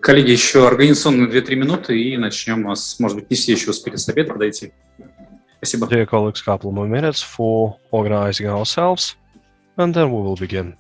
Коллеги, еще организационные 2-3 минуты и начнем. У нас, может быть, не все еще успели с обеда подойти. Спасибо. Dear colleagues, couple more minutes for organizing ourselves, and then we will begin.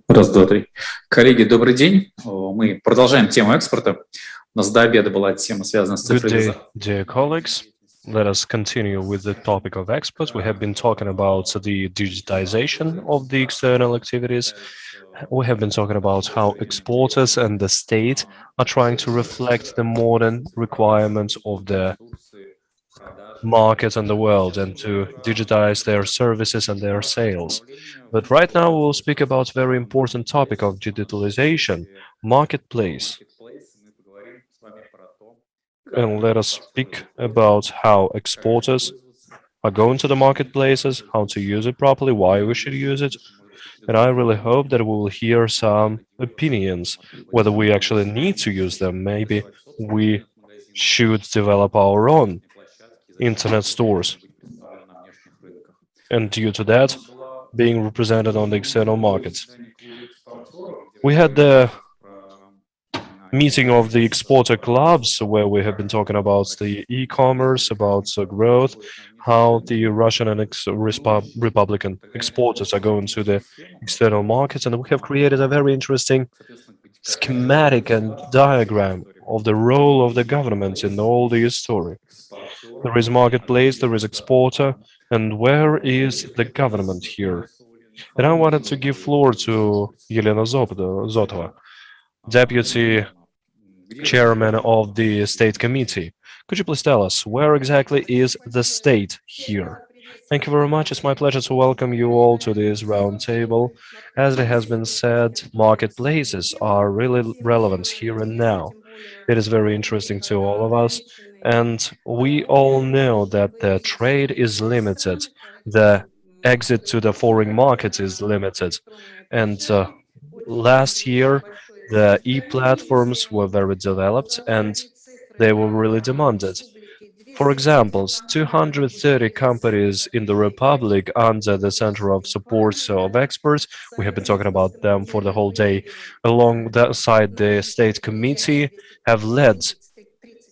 Раз, два, три. Коллеги, добрый день. Мы продолжаем тему экспорта. У нас до обеда была тема, связанная с Good day, цифровизацией. dear colleagues. Let us continue with the topic of exports. We have been talking about the digitization of the external activities. We have been talking about how exporters and the state are trying to reflect the modern requirements of the market and the world and to digitize their services and their sales. But right now we'll speak about a very important topic of digitalization, marketplace. And let us speak about how exporters are going to the marketplaces, how to use it properly, why we should use it. And I really hope that we will hear some opinions, whether we actually need to use them. Maybe we should develop our own internet stores. And due to that, being represented on the external markets. We had the meeting of the exporter clubs where we have been talking about the e-commerce, about growth, how the Russian and Republican exporters are going to the external markets, and we have created a very interesting schematic and diagram of the role of the government in all the story. There is marketplace, there is exporter, and where is the government here? And I wanted to give floor to Yelena Zotova, Deputy Chairman of the State Committee. Could you please tell us where exactly is the state here? Thank you very much. It's my pleasure to welcome you all to this round table. As it has been said, marketplaces are really relevant here and now. It is very interesting to all of us. And we all know that the trade is limited. The exit to the foreign market is limited. And last year, the e-platforms were very developed and they were really demanded. For example, 230 companies in the Republic under the Center of Support of Experts, we have been talking about them for the whole day, alongside the State Committee, have led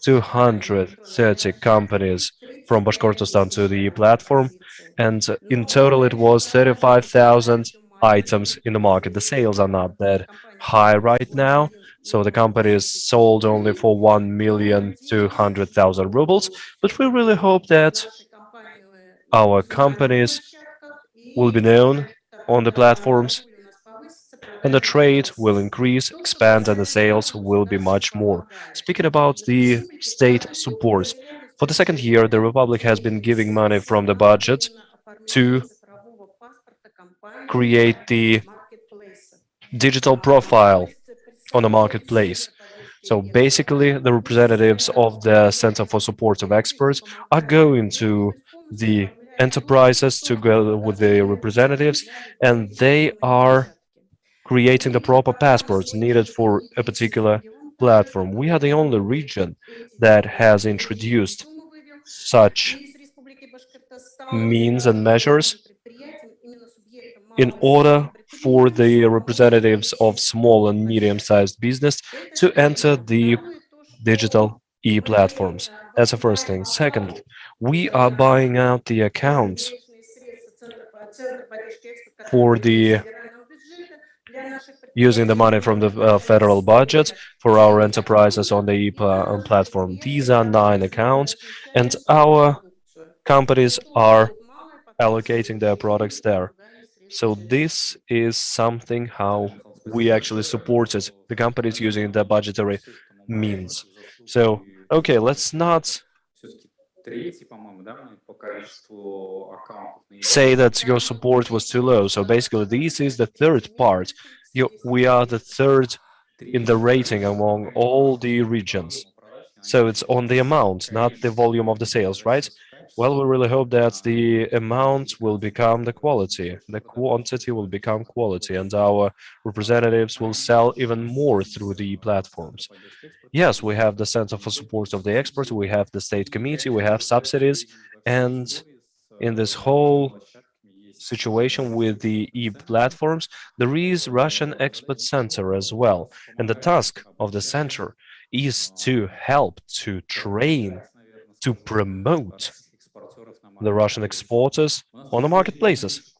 230 companies from Bashkortostan to the platform, and in total it was 35,000 items in the market. The sales are not that high right now, so the company is sold only for 1,200,000 rubles, but we really hope that our companies will be known on the platforms, and the trade will increase, expand, and the sales will be much more. Speaking about the state supports, for the second year, the Republic has been giving money from the budget to create the digital profile on the marketplace. So basically, the representatives of the Center for Support of Experts are going to the enterprises together with the representatives, and they are creating the proper passports needed for a particular platform. We are the only region that has introduced such means and measures in order for the representatives of small and medium-sized business to enter the digital e-platforms. That's the first thing. Second, we are buying out the accounts for the using the money from the federal budget for our enterprises on the platform. These are 9 accounts, and our companies are allocating their products there. So this is something how we actually supported the companies using the budgetary means. So, okay, let's not say that your support was too low. So basically, this is the third part. We are the third in the rating among all the regions. So it's on the amount, not the volume of the sales, right? Well, we really hope that the amount will become the quality, the quantity will become quality, and our representatives will sell even more through the platforms. Yes, we have the Center for Support of the Experts, we have the State Committee, we have subsidies, and in this whole situation with the e-platforms, there is Russian Expert Center as well. And the task of the center is to help, to train, to promote the Russian exporters on the marketplaces.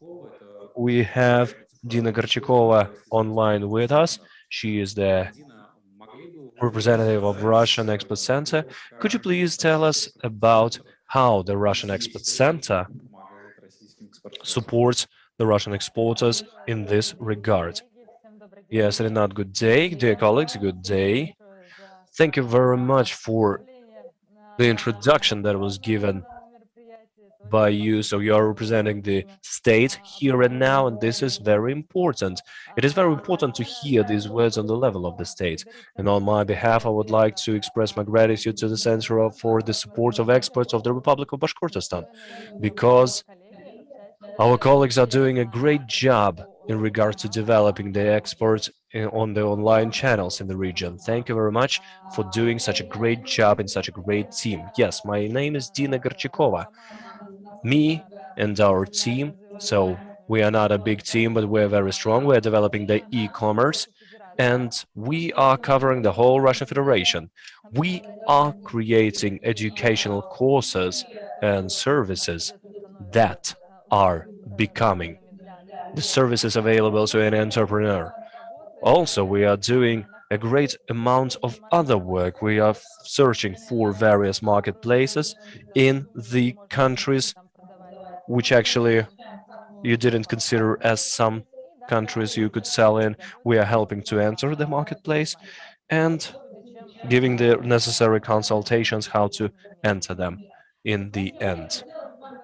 We have Dina Gorchakova online with us. She is the representative of Russian Expert Center. Could you please tell us about how the Russian Expert Center supports the Russian exporters in this regard? Yes, Renat, good day. Dear colleagues, good day. Thank you very much for the introduction that was given by you. So you are representing the state here and now, and this is very important. It is very important to hear these words on the level of the state. And on my behalf, I would like to express my gratitude to the Center for the support of experts of the Republic of Bashkortostan, because our colleagues are doing a great job in regard to developing the experts on the online channels in the region. Thank you very much for doing such a great job in such a great team. Yes, my name is Dina Gorchakova. Me and our team, so we are not a big team, but we're very strong. We're developing the e-commerce, and we are covering the whole Russian Federation. We are creating educational courses and services that are becoming the services available to an entrepreneur. Also, we are doing a great amount of other work. We are searching for various marketplaces in the countries which actually you didn't consider as some countries you could sell in. We are helping to enter the marketplace and giving the necessary consultations how to enter them in the end.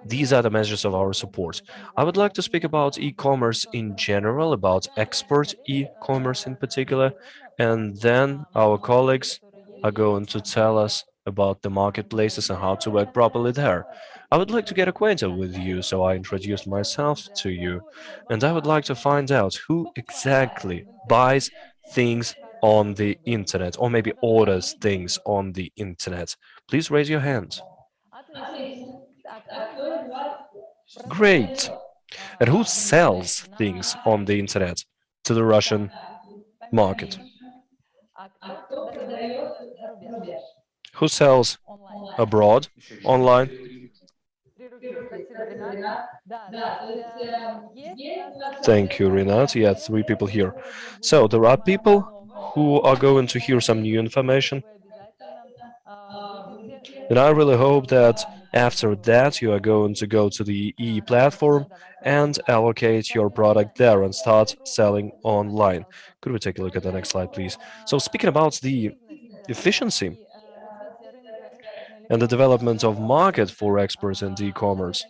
These are the measures of our support. I would like to speak about e-commerce in general, about export e-commerce in particular, and then our colleagues are going to tell us about the marketplaces and how to work properly there. I would like to get acquainted with you, so I introduced myself to you, and I would like to find out who exactly buys things on the internet, or maybe orders things on the internet. Please raise your hand. Great. And who sells things on the internet to the Russian market? Who sells abroad, online? Thank you, Renat. Yeah, 3 people here. So there are people who are going to hear some new information. And I really hope that After that, you are going to go to the e-platform and allocate your product there and start selling online. Could we take a look at the next slide, please? So speaking about the efficiency and the development of market for experts in e-commerce.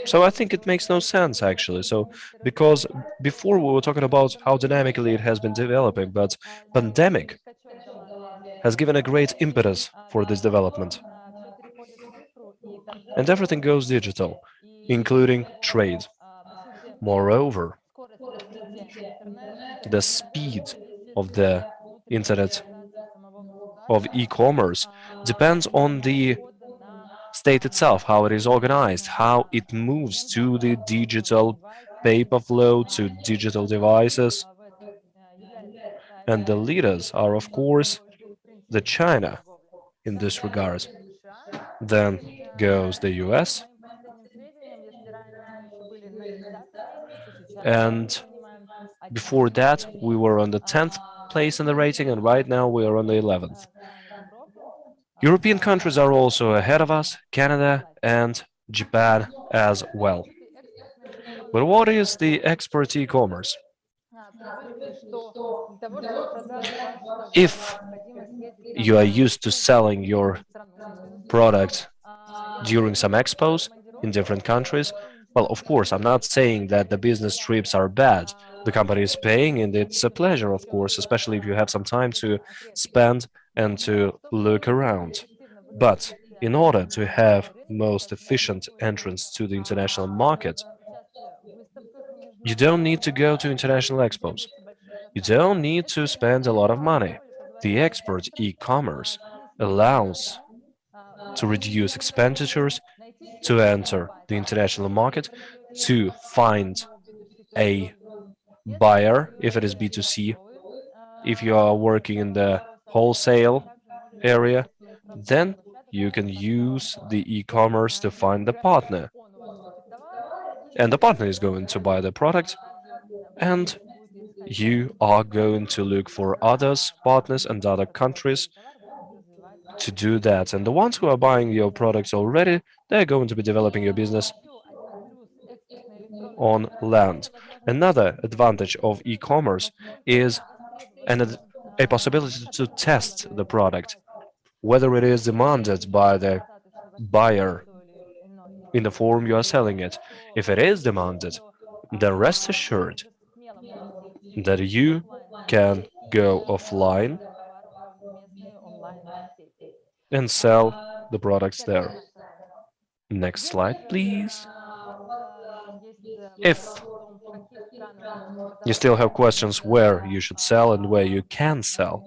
So I think it makes no sense actually. So because before we were talking about how dynamically it has been developing, but pandemic has given a great impetus for this development. And everything goes digital, including trade. Moreover, the speed of the internet of e-commerce depends on the state itself, how it is organized, how it moves to the digital paper flow, to digital devices. And the leaders are, of course, the China in this regard. Then goes the US, and before that we were on the 10th place in the rating, and right now we are on the 11th. European countries are also ahead of us, Canada and Japan as well. But what is the expert e-commerce? If you are used to selling your product during some expos in different countries, well, of course, I'm not saying that the business trips are bad. The company is paying, and it's a pleasure, of course, especially if you have some time to spend and to look around. But in order to have most efficient entrance to the international market, you don't need to go to international expos. You don't need to spend a lot of money. The expert e-commerce allows to reduce expenditures, to enter the international market, to find a buyer if it is B2C. If you are working in the wholesale area, then you can use the e-commerce to find the partner. And the partner is going to buy the product, and you are going to look for others, partners and other countries to do that. And the ones who are buying your products already, they're going to be developing your business on land. Another advantage of e-commerce is a possibility to test the product, whether it is demanded by the buyer in the form you are selling it. If it is demanded, then rest assured that you can go offline and sell the products there. Next slide, please. If you still have questions where you should sell and where you can sell,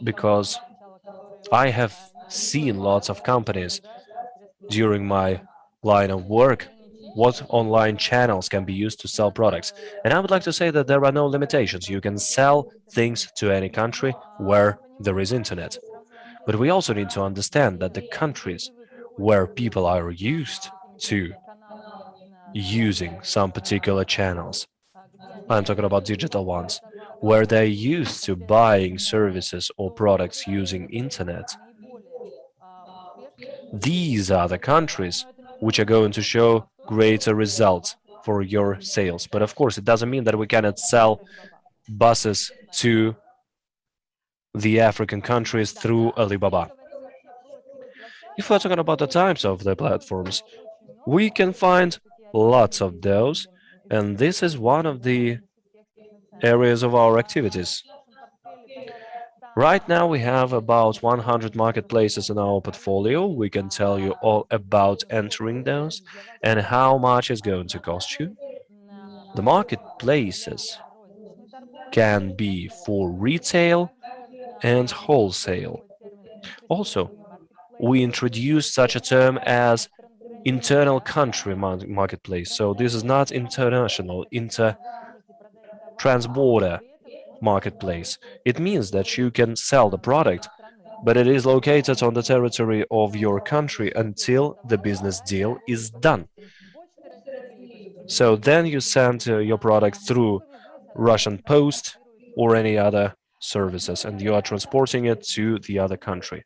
because I have seen lots of companies during my line of work what online channels can be used to sell products. And I would like to say that there are no limitations. You can sell things to any country where there is internet. But we also need to understand that the countries where people are used to using some particular channels, I'm talking about digital ones, where they're used to buying services or products using internet, these are the countries which are going to show greater results for your sales. But of course, it doesn't mean that we cannot sell buses to the African countries through Alibaba. If we're talking about the types of the platforms, we can find lots of those, and this is one of the areas of our activities. Right now, we have about 100 marketplaces in our portfolio. We can tell you all about entering those and how much it's going to cost you. The marketplaces can be for retail and wholesale. Also, we introduced such a term as internal country marketplace. So this is not international, transborder marketplace. It means that you can sell the product, but it is located on the territory of your country until the business deal is done. So then you send your product through Russian post or any other services and you are transporting it to the other country.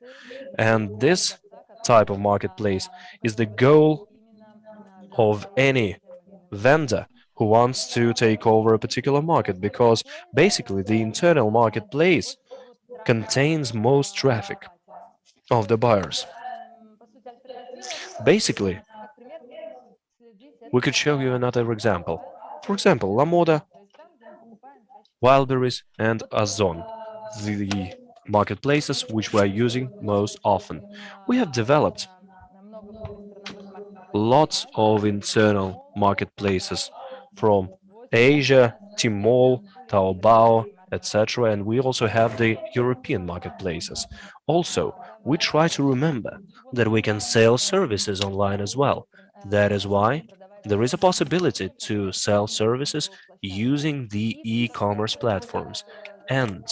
And this type of marketplace is the goal of any vendor who wants to take over a particular market, because basically the internal marketplace contains most traffic of the buyers. Basically, we could show you another example. For example, La Moda, Wildberries, and Ozon, the marketplaces which we are using most often. We have developed lots of internal marketplaces from Asia, Tmall, Taobao, etc. And we also have the European marketplaces. Also, we try to remember that we can sell services online as well. That is why there is a possibility to sell services using the e-commerce platforms. And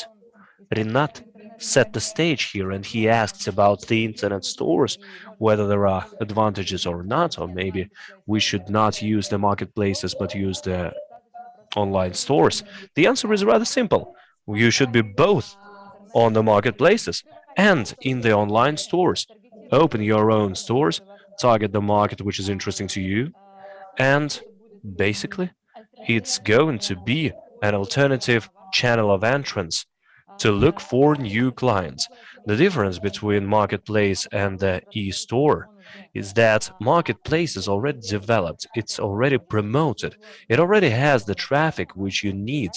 Rinat set the stage here and he asks about the internet stores, whether there are advantages or not, or maybe we should not use the marketplaces but use the online stores. The answer is rather simple. You should be both on the marketplaces and in the online stores. Open your own stores, target the market which is interesting to you, and basically it's going to be an alternative channel of entrance to look for new clients. The difference between marketplace and the e-store is that marketplace is already developed, it's already promoted, it already has the traffic which you need.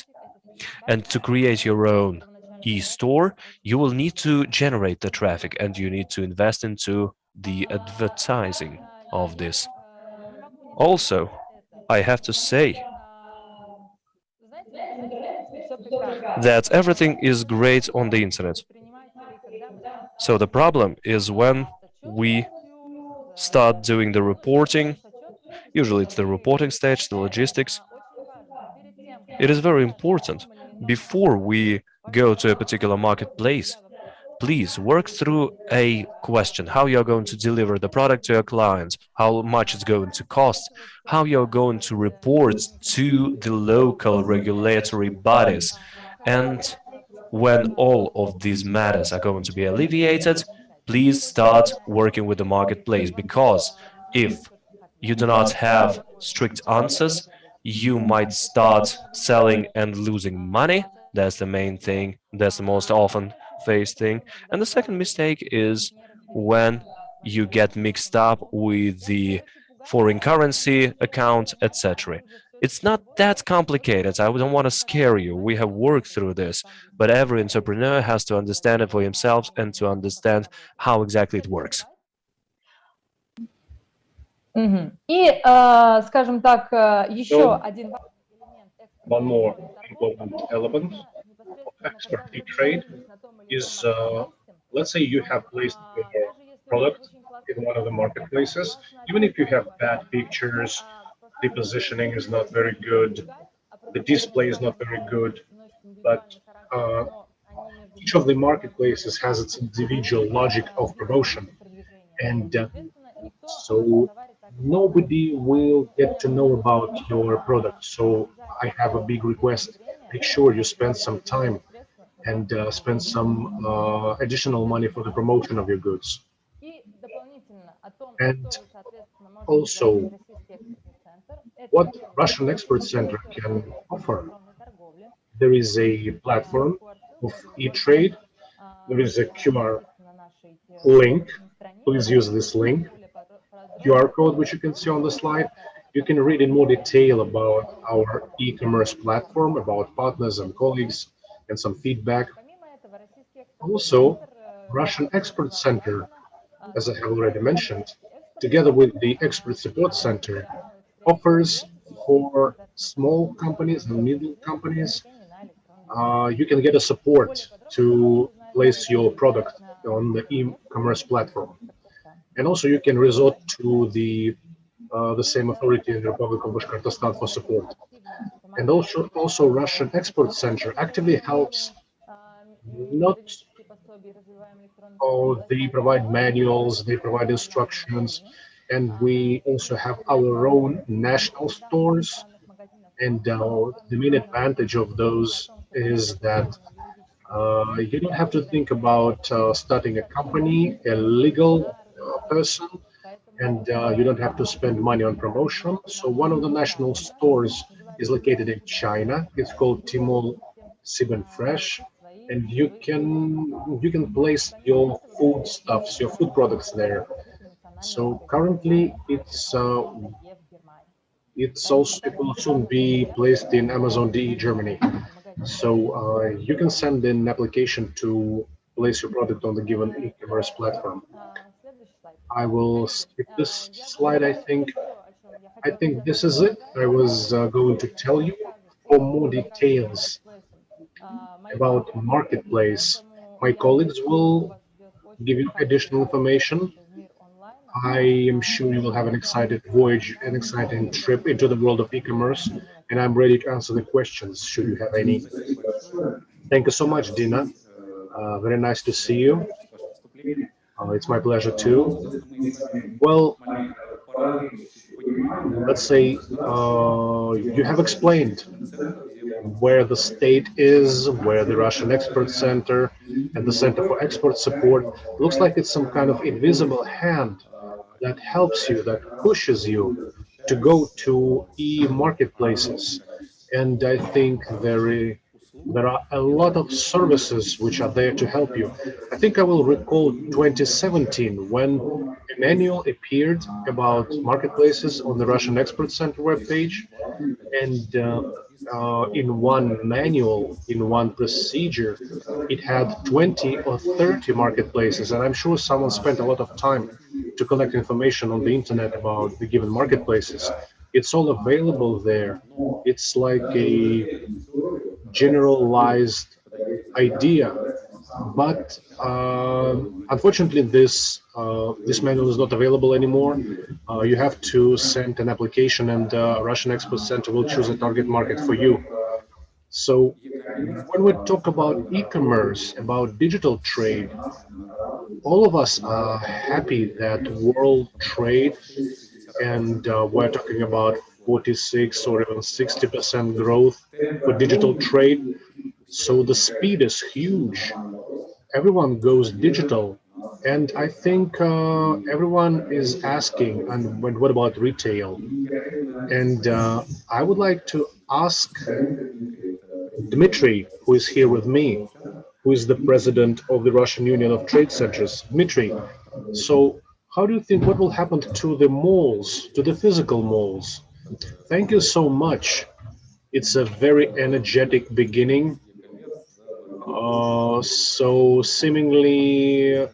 And to create your own e-store, you will need to generate the traffic and you need to invest into the advertising of this. Also, I have to say that everything is great on the internet. So the problem is when we start doing the reporting, usually it's the reporting stage, the logistics. It is very important before we go to a particular marketplace. Please work through a question, how you're going to deliver the product to your clients, how much it's going to cost, how you're going to report to the local regulatory bodies. And when all of these matters are going to be alleviated, please start working with the marketplace, because if you do not have strict answers, you might start selling and losing money. That's the main thing. That's the most often faced thing. And the second mistake is when you get mixed up with the foreign currency account, etc. It's not that complicated. I don't want to scare you. We have worked through this, but every entrepreneur has to understand it for himself and to understand how exactly it works. И, скажем так, еще один one more important element of expert e-trade is, let's say you have placed your product in one of the marketplaces, even if you have bad pictures, the positioning is not very good, the display is not very good, but each of the marketplaces has its individual logic of promotion, and so nobody will get to know about your product. So I have a big request: make sure you spend some time and spend some additional money for the promotion of your goods. And also, what Russian Expert Center can offer: there is a platform of e-trade, there is a QR link. Please use this link, QR code, which you can see on the slide. You can read in more detail about our e-commerce platform, about partners and colleagues, and some feedback. Also, Russian Expert Center, as I have already mentioned, together with the Expert Support Center, offers for small companies and middle companies, you can get a support to place your product on the e-commerce platform. And also you can resort to the same authority in the Republic of Bashkortostan for support. And also Russian Export Center actively helps, not they provide manuals, they provide instructions, and we also have our own national stores. And the main advantage of those is that You don't have to think about starting a company, a legal person, and you don't have to spend money on promotion. So one of the national stores is located in China. It's called Tmall Sib Fresh, and you can place your food stuffs, your food products there. So currently, it will soon be placed in Amazon DE Germany. So you can send in an application to place your product on the given e-commerce platform. I will skip this slide, I think. I think this is it. I was going to tell you for more details about Marketplace. My colleagues will give you additional information. I am sure you will have an excited voyage, an exciting trip into the world of e-commerce, and I'm ready to answer the questions should you have any. Thank you so much, Dina. Very nice to see you. It's my pleasure too. Well, let's say you have explained where the state is, where the Russian Export Center and the Center for Export Support. Looks like it's some kind of invisible hand that helps you, that pushes you to go to e-marketplaces. And I think there are a lot of services which are there to help you. I think I will recall 2017 when a manual appeared about marketplaces on the Russian Export Center webpage, and in one manual, in one procedure, it had 20 or 30 marketplaces, and I'm sure someone spent a lot of time to collect information on the internet about the given marketplaces. It's all available there. It's like a generalized idea, but unfortunately, this manual is not available anymore. You have to send an application, and Russian Export Center will choose a target market for you. So when we talk about e-commerce, about digital trade, all of us are happy that world trade, and we're talking about 46 or even 60% growth for digital trade. So the speed is huge. Everyone goes digital, and I think everyone is asking, and what about retail? And I would like to ask Dmitry, who is here with me, who is the president of the Russian Union of Trade Centers. Dmitry, so how do you think, what will happen to the malls, to the physical malls? Thank you so much. It's a very energetic beginning. So seemingly,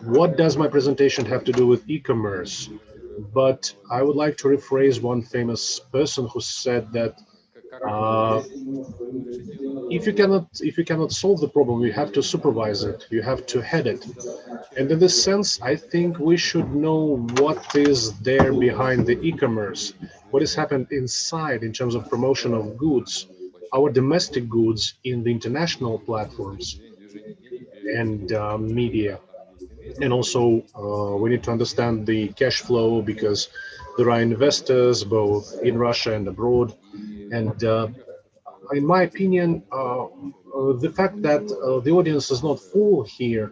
what does my presentation have to do with e-commerce? But I would like to rephrase one famous person who said that uh, if you cannot solve the problem, you have to supervise it, you have to head it. And in this sense, I think we should know what is there behind the e-commerce, what has happened inside in terms of promotion of goods, our domestic goods in the international platforms and media. And also, we need to understand the cash flow because there are investors both in Russia and abroad. And in my opinion, the fact that the audience is not full here,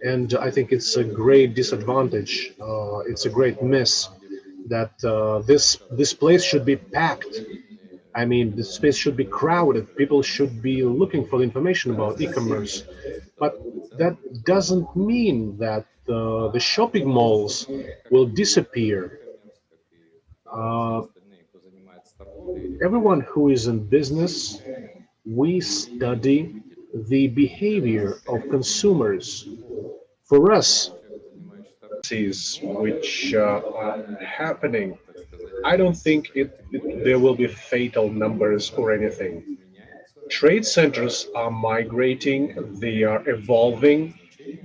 and I think it's a great disadvantage. It's a great miss that this place should be packed. I mean, the space should be crowded. People should be looking for information about e-commerce. But that doesn't mean that the shopping malls will disappear. Uh, Everyone who is in business, we study the behavior of consumers. For us, which are happening, I don't think there will be fatal numbers or anything. Trade centers are migrating, they are evolving,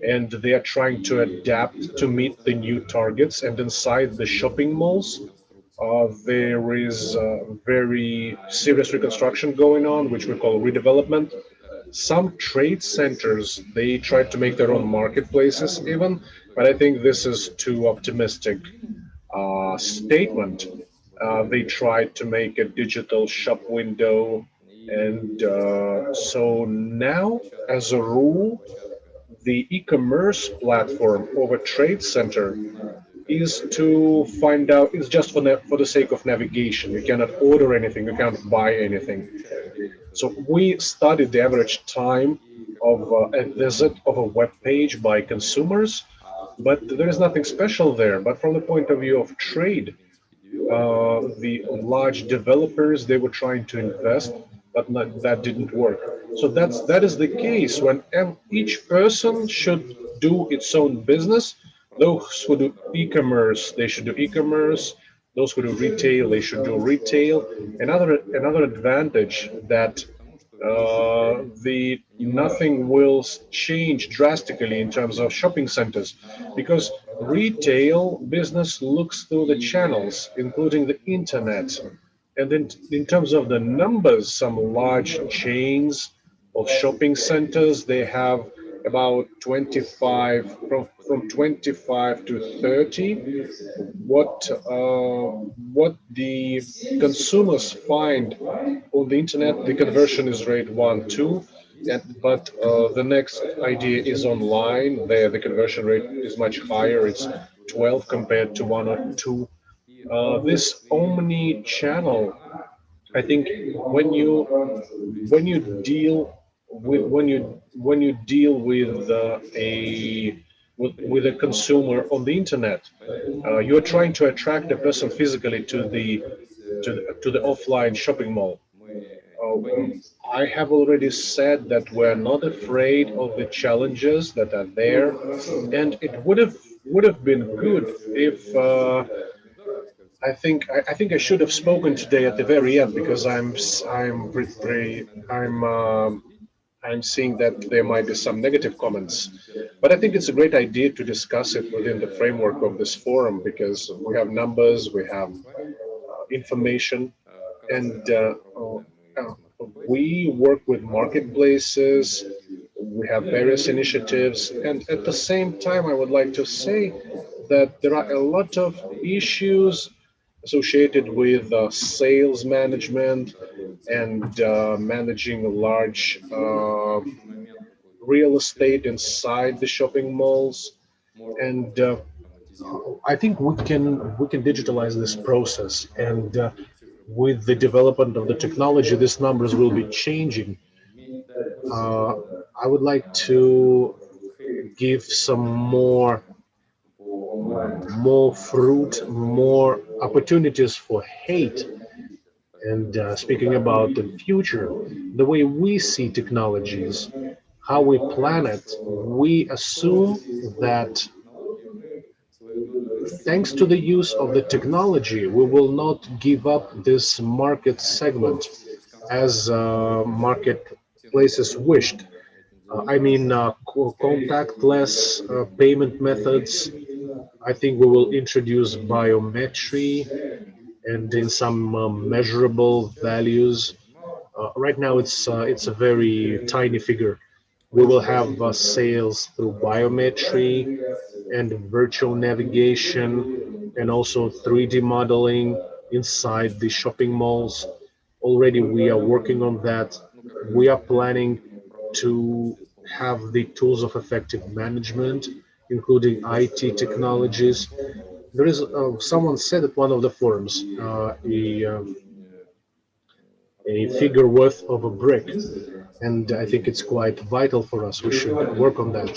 and they are trying to adapt to meet the new targets. And inside the shopping malls, there is very serious reconstruction going on, which we call redevelopment. Some trade centers, they try to make their own marketplaces even, but I think this is too optimistic statement. They tried to make a digital shop window And so now, as a rule, the e-commerce platform of a trade center is to find out, it's just for the sake of navigation. You cannot order anything, you can't buy anything. So we studied the average time of a visit of a web page by consumers, but there is nothing special there. But from the point of view of trade, the large developers, they were trying to invest, but that didn't work. So that is the case when each person should do its own business. Those who do e-commerce, they should do e-commerce. Those who do retail, they should do retail. Another advantage that the nothing will change drastically in terms of shopping centers, because retail business looks through the channels, including the internet. And then in terms of the numbers, some large chains of shopping centers, they have about 25, from 25 to 30. What the consumers find on the internet, the conversion is rate 1, 2, but the next idea is online. There, the conversion rate is much higher. It's 12 compared to 1 or 2. This omni-channel, I think, when you deal with when you deal with with a consumer on the internet, you're trying to attract a person physically to the offline shopping mall. I have already said that we're not afraid of the challenges that are there, and it would have been good if I think I should have spoken today at the very end, because I'm seeing that there might be some negative comments, but I think it's a great idea to discuss it within the framework of this forum, because we have numbers, we have information, and we work with marketplaces. We have various initiatives, and at the same time, I would like to say that there are a lot of issues associated with sales management and managing large real estate inside the shopping malls. And I think we can digitalize this process, and with the development of the technology, these numbers will be changing. Uh, I would like to give some more fruit, more opportunities for hate. And speaking about the future, the way we see technologies, how we plan it, we assume that thanks to the use of the technology, we will not give up this market segment as marketplaces wished. I mean, contactless payment methods. I think we will introduce biometry and in some measurable values. Right now, it's a very tiny figure. We will have sales through biometry and virtual navigation, and also 3D modeling inside the shopping malls. Already we are working on that. We are planning to have the tools of effective management, including IT technologies. There is someone said at one of the forums, a figure worth of a brick, and I think it's quite vital for us. We should work on that.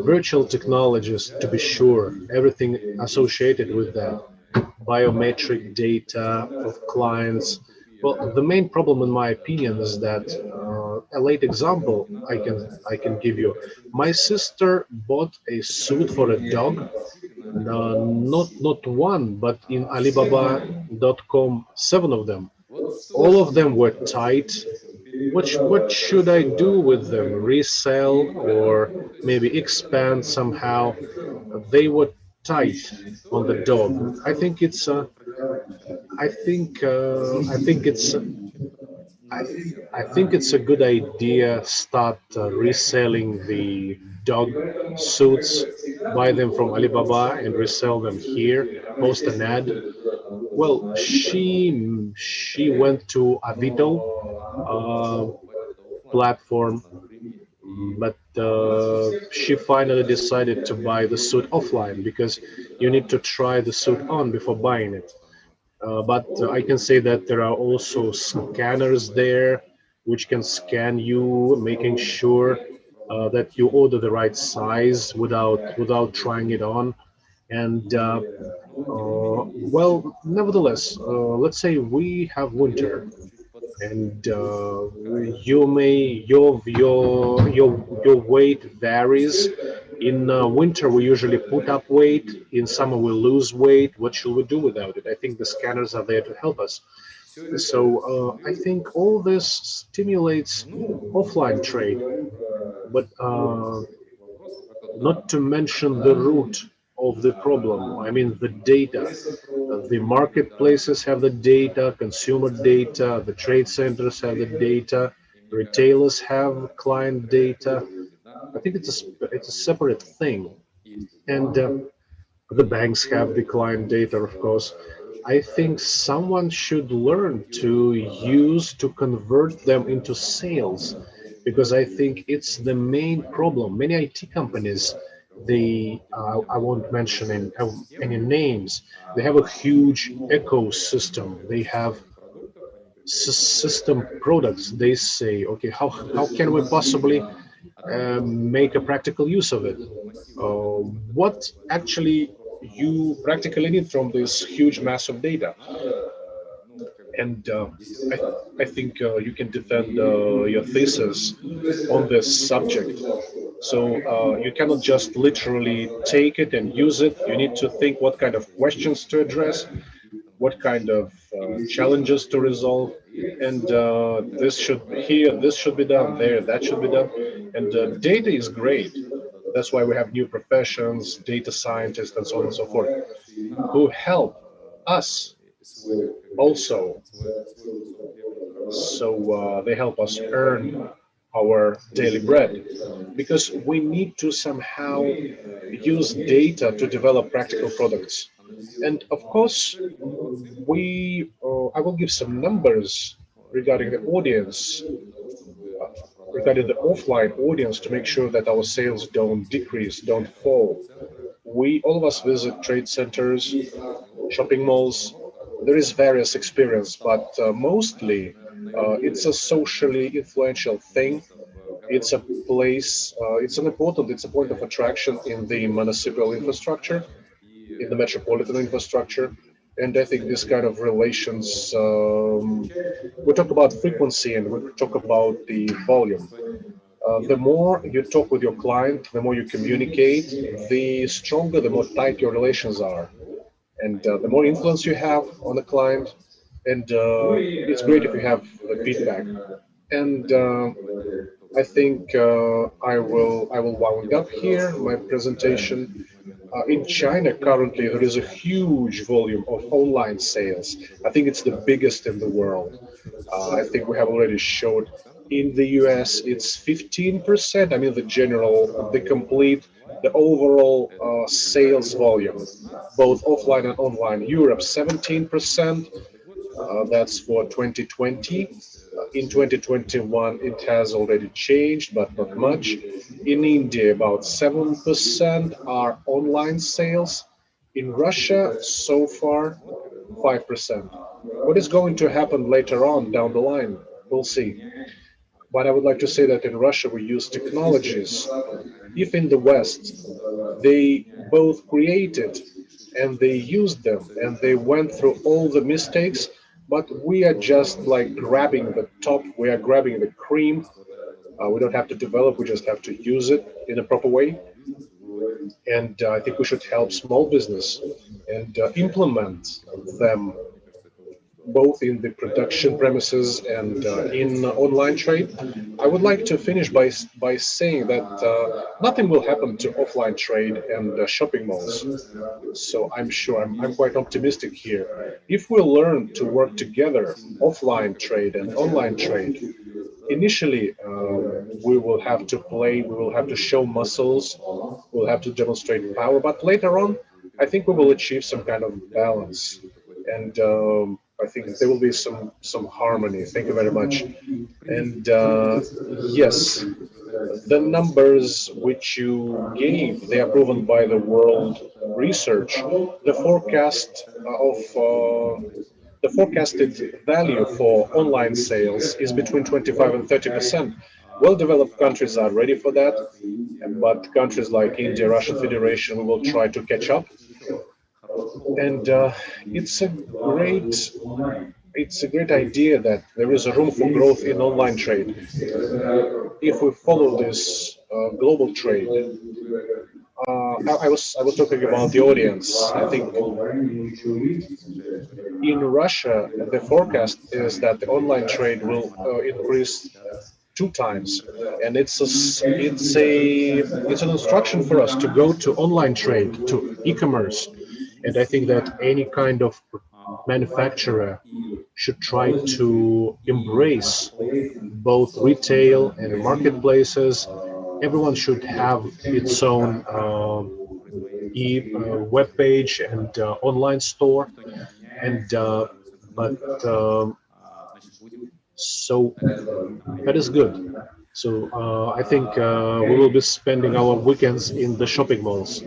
Virtual technologies, to be sure, everything associated with that, biometric data of clients. Well, the main problem, in my opinion, is that a late example I can give you. My sister bought a suit for a dog, not one, but in Alibaba.com, 7 of them. All of them were tight. What should I do with them? Resell or maybe expand somehow? They were tight on the dog. I think it's a good idea. Start reselling the dog suits, buy them from Alibaba and resell them here. Post an ad. Well, she went to Avito platform, but she finally decided to buy the suit offline because you need to try the suit on before buying it. But I can say that there are also scanners there which can scan you, making sure that you order the right size without trying it on. And well, nevertheless, let's say we have winter, and you may your weight varies. In winter, we usually put up weight. In summer, we lose weight. What should we do without it? I think the scanners are there to help us. So I think all this stimulates offline trade, but not to mention the root of the problem. I mean, the data. The marketplaces have the data, consumer data, the trade centers have the data, retailers have client data. I think it's a separate thing. And the banks have the client data, of course. I think someone should learn to convert them into sales, because I think it's the main problem. Many IT companies, I won't mention any names, they have a huge ecosystem. They have system products. They say, okay, how can we possibly make a practical use of it? What actually you practically need from this huge mass of data? And I think you can defend your thesis on this subject. So you cannot just literally take it and use it. You need to think what kind of questions to address, what kind of challenges to resolve, and this should be done, there, that should be done. And data is great. That's why we have new professions, data scientists, and so on and so forth, who help us also. So they help us earn our daily bread, because we need to somehow use data to develop practical products. And of course, I will give some numbers regarding the audience, regarding the offline audience, to make sure that our sales don't decrease, don't fall. All of us visit trade centers, shopping malls. There is various experience, but mostly it's a socially influential thing. It's a place, it's a point of attraction in the municipal infrastructure, in the metropolitan infrastructure. And I think this kind of relations, we talk about frequency and we talk about the volume. The more you talk with your client, the more you communicate, the stronger, the more tight your relations are. And the more influence you have on the client, and it's great if you have the feedback. And I think I will wound up here my presentation. In China, currently, there is a huge volume of online sales. I think it's the biggest in the world. I think we have already showed. In the US, it's 15%. I mean, the overall sales volume, both offline and online. Europe, 17%. That's for 2020. In 2021, it has already changed, but not much. In India, about 7% are online sales. In Russia, so far, 5%. What is going to happen later on down the line? We'll see. But I would like to say that in Russia, we use technologies. If in the West, they both created and they used them and they went through all the mistakes, but we are just like grabbing the top, we are grabbing the cream. We don't have to develop, we just have to use it in a proper way. And I think we should help small business and implement them both in the production premises and in online trade. I would like to finish by saying that nothing will happen to offline trade and shopping malls. So I'm sure, I'm quite optimistic here. If we learn to work together, offline trade and online trade, initially we will have to play, we will have to show muscles, we'll have to demonstrate power, but later on, I think we will achieve some kind of balance. and I think there will be some harmony. Thank you very much. And yes, the numbers which you gave, they are proven by the world research. The forecast of the forecasted value for online sales is between 25 and 30%. Well-developed countries are ready for that, but countries like India, Russian Federation will try to catch up. And it's a great idea that there is a room for growth in online trade. If we follow this global trade, I was talking about the audience. I think in Russia the forecast is that the online trade will increase 2 times, and it's an instruction for us to go to online trade, to e-commerce, and I think that any kind of manufacturer should try to embrace both retail and marketplaces. Everyone should have its own web page and online store, and but so that is good. So I think we will be spending our weekends in the shopping malls.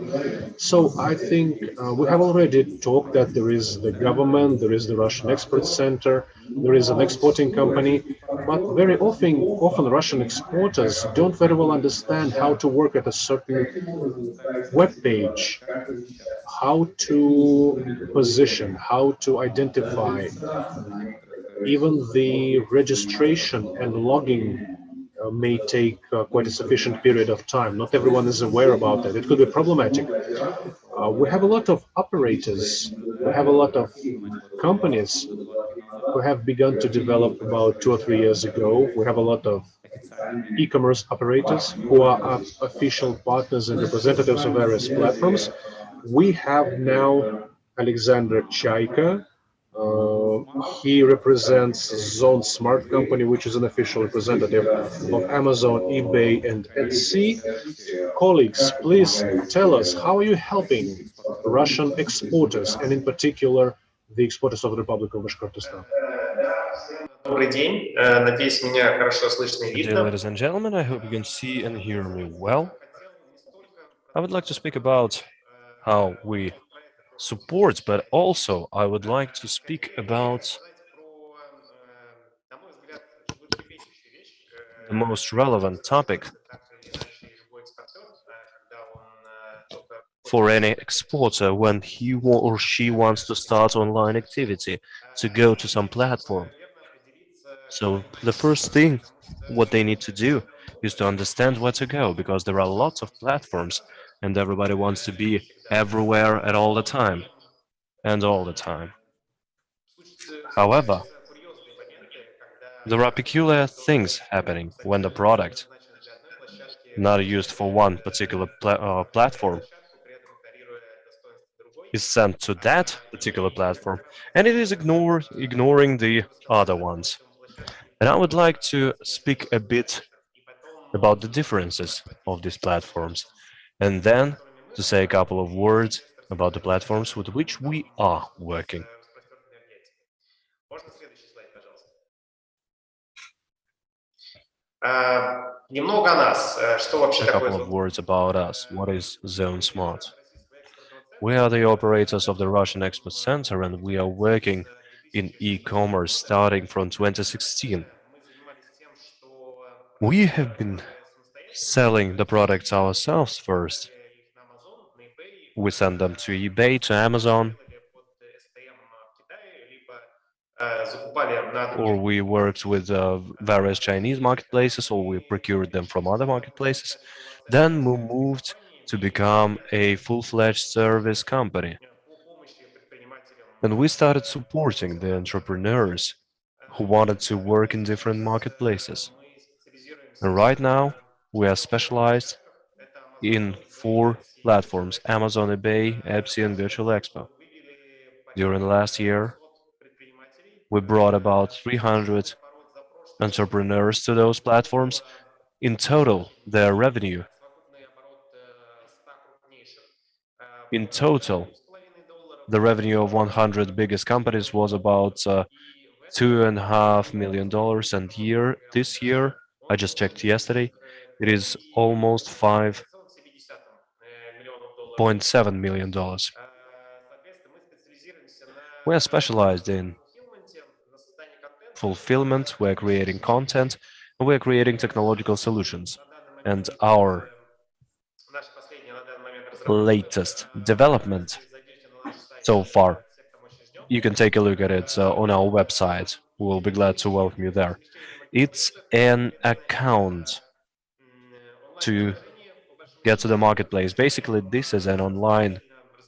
So I think we have already talked that there is the government, there is the Russian Export Center, there is an exporting company, but very often Russian exporters don't very well understand how to work at a certain web page, how to position, how to identify. Even the registration and logging may take quite a sufficient period of time. Not everyone is aware about that. It could be problematic. We have a lot of operators, we have a lot of companies who have begun to develop about 2 or 3 years ago. We have a lot of e-commerce operators who are official partners and representatives of various platforms. We have now Alexander Chaika. He represents Zone Smart Company, which is an official representative of Amazon, eBay, and Etsy. Colleagues, please tell us, how are you helping Russian exporters, and in particular, the exporters of the Republic of Bashkortostan? Добрый день. Надеюсь, меня хорошо слышно и Good day, видно. ladies and gentlemen. I hope you can see and hear me well. I would like to speak about how we support, but also I would like to speak about the most relevant topic for any exporter when he or she wants to start online activity, to go to some platform. So the first thing what they need to do is to understand where to go, because there are lots of platforms and everybody wants to be everywhere at all the time and all the time. However, there are peculiar things happening when the product not used for one particular platform is sent to that particular platform, and it is ignoring the other ones. And I would like to speak a bit about the differences of these platforms, and then to say a couple of words about the platforms with which we are working. Немного о нас. Что вообще A такое couple of words about us. What is Zone Smart? We are the operators of the Russian Export Center, and we are working in e-commerce starting from 2016. We have been selling the products ourselves first. We send them to eBay, to Amazon, or we worked with various Chinese marketplaces, or we procured them from other marketplaces. Then we moved to become a full-fledged service company. And we started supporting the entrepreneurs who wanted to work in different marketplaces. And right now, we are specialized in 4 platforms: Amazon, eBay, Etsy, and Virtual Expo. During the last year, we brought about 300 entrepreneurs to those platforms. In total, their revenue The revenue of 100 biggest companies was about $2.5 million, and this year, I just checked yesterday, it is almost $5.7 million. We are specialized in fulfillment, we are creating content, and we are creating technological solutions. And our latest development so far, you can take a look at it on our website. We'll be glad to welcome you there. It's an account to get to the marketplace. Basically, this is an online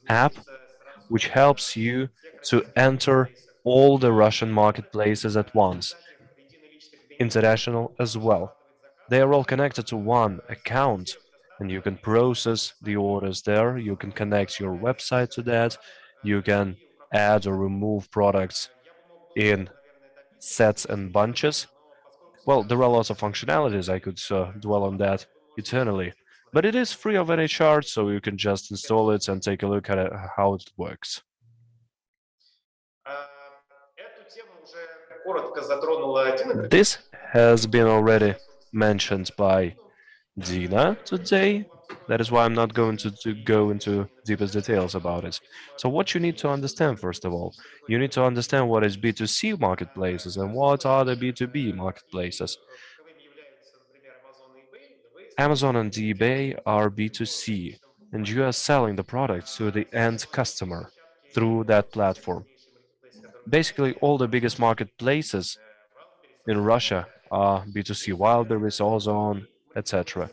app which helps you to enter all the Russian marketplaces at once, international as well. They are all connected to one account, and you can process the orders there. You can connect your website to that. You can add or remove products in sets and bunches. Well, there are lots of functionalities. I could dwell on that eternally. But it is free of any charge, so you can just install it and take a look at it, how it works. This has been already mentioned by Dina today. That is why I'm not going to go into deepest details about it. So what you need to understand, first of all, you need to understand what is B2C marketplaces and what are the B2B marketplaces. Amazon and eBay are B2C, and you are selling the products to the end customer through that platform. Basically, all the biggest marketplaces in Russia are B2C, Wildberries, Ozon, etc.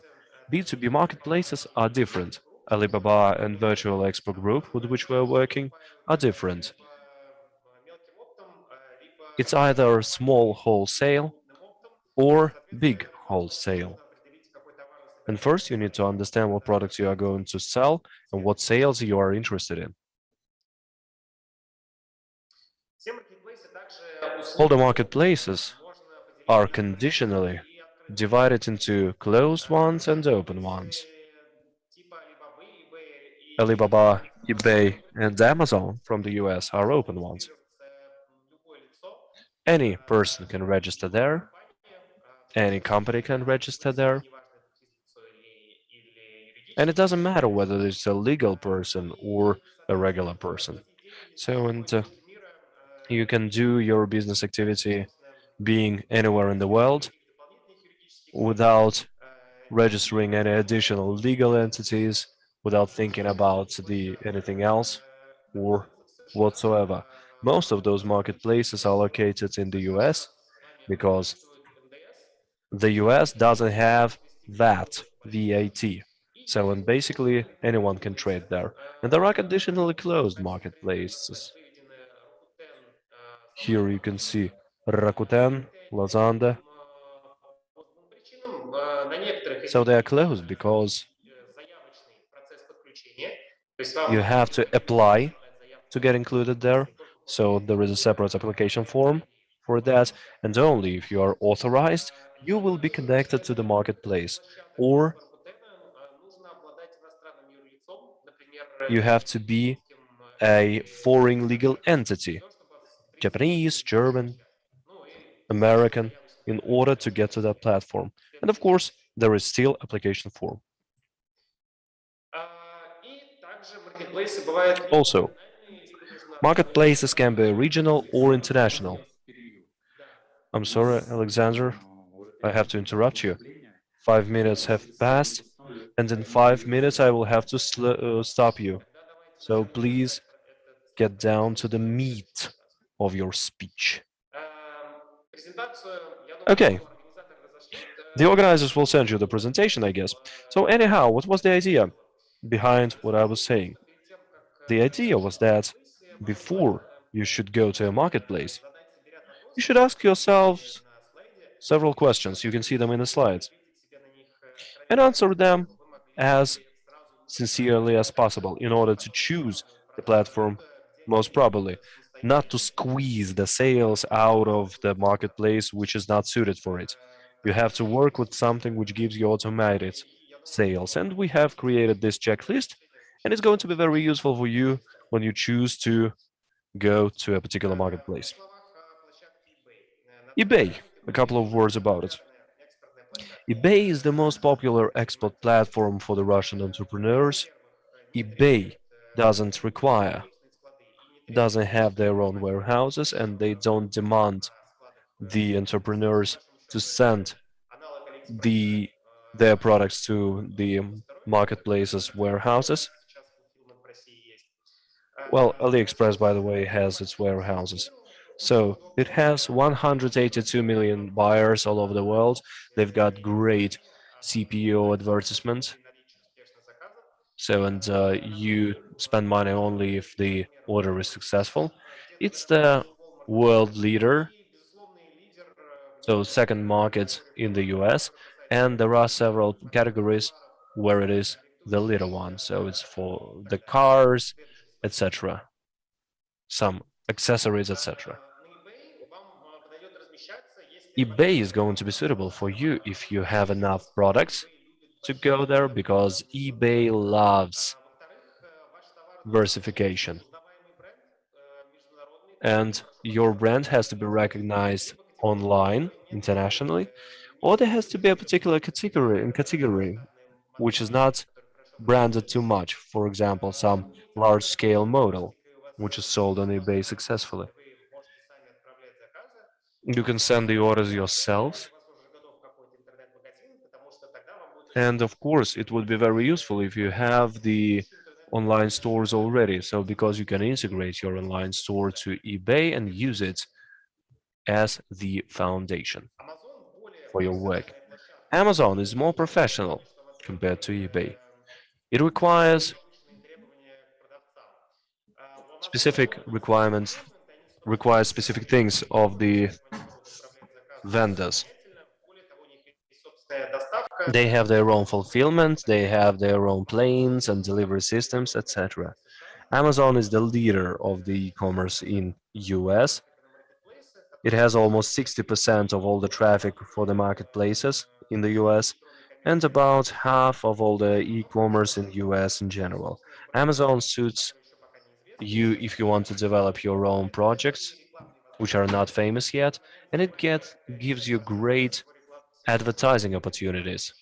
B2B marketplaces are different. Alibaba and Virtual Expo Group, with which we're working, are different. It's either small wholesale or big wholesale. And first, you need to understand what products you are going to sell and what sales you are interested in. All the marketplaces are conditionally divided into closed ones and open ones. Alibaba, eBay, and Amazon from the US are open ones. Any person can register there, any company can register there, and it doesn't matter whether it's a legal person or a regular person. So, you can do your business activity being anywhere in the world without registering any additional legal entities, without thinking about anything else or whatsoever. Most of those marketplaces are located in the US because the US doesn't have VAT. So, and basically anyone can trade there. And there are conditionally closed marketplaces. Here you can see Rakuten, Lazanda. So they are closed because you have to apply to get included there. So there is a separate application form for that, and only if you are authorized, you will be connected to the marketplace. Or you have to be a foreign legal entity, Japanese, German, American, in order to get to that platform. And of course, there is still application form. Also, marketplaces can be regional or international. I'm sorry, Alexander, I have to interrupt you. 5 minutes have passed, and in 5 minutes I will have to stop you. So please get down to the meat of your speech. Okay. The organizers will send you the presentation, I guess. So anyhow, what was the idea behind what I was saying? The idea was that before you should go to a marketplace, you should ask yourselves several questions. You can see them in the slides. And answer them as sincerely as possible in order to choose the platform most probably, not to squeeze the sales out of the marketplace which is not suited for it. You have to work with something which gives you automated sales. And we have created this checklist, and it's going to be very useful for you when you choose to go to a particular marketplace. eBay, a couple of words about it. eBay is the most popular export platform for the Russian entrepreneurs. eBay doesn't have their own warehouses, and they don't demand the entrepreneurs to send their products to the marketplaces warehouses. Well, AliExpress, by the way, has its warehouses. So it has 182 million buyers all over the world. They've got great CPO advertisements. So, and you spend money only if the order is successful. It's the world leader, so second market in the US, and there are several categories where it is the leader one. So it's for the cars, etc., some accessories, etc. eBay is going to be suitable for you if you have enough products to go there, because eBay loves diversification. And your brand has to be recognized online, internationally, or there has to be a particular category which is not branded too much. For example, some large-scale model which is sold on eBay successfully. You can send the orders yourself. And of course, it would be very useful if you have the online stores already. So because you can integrate your online store to eBay and use it as the foundation for your work. Amazon is more professional compared to eBay. It specific requirements, requires specific things of the vendors. They have their own fulfillment, they have their own planes and delivery systems, etc. Amazon is the leader of the e-commerce in US. It has almost 60% of all the traffic for the marketplaces in the US and about half of all the e-commerce in US in general. Amazon suits you if you want to develop your own projects, which are not famous yet, and it gives you great advertising opportunities.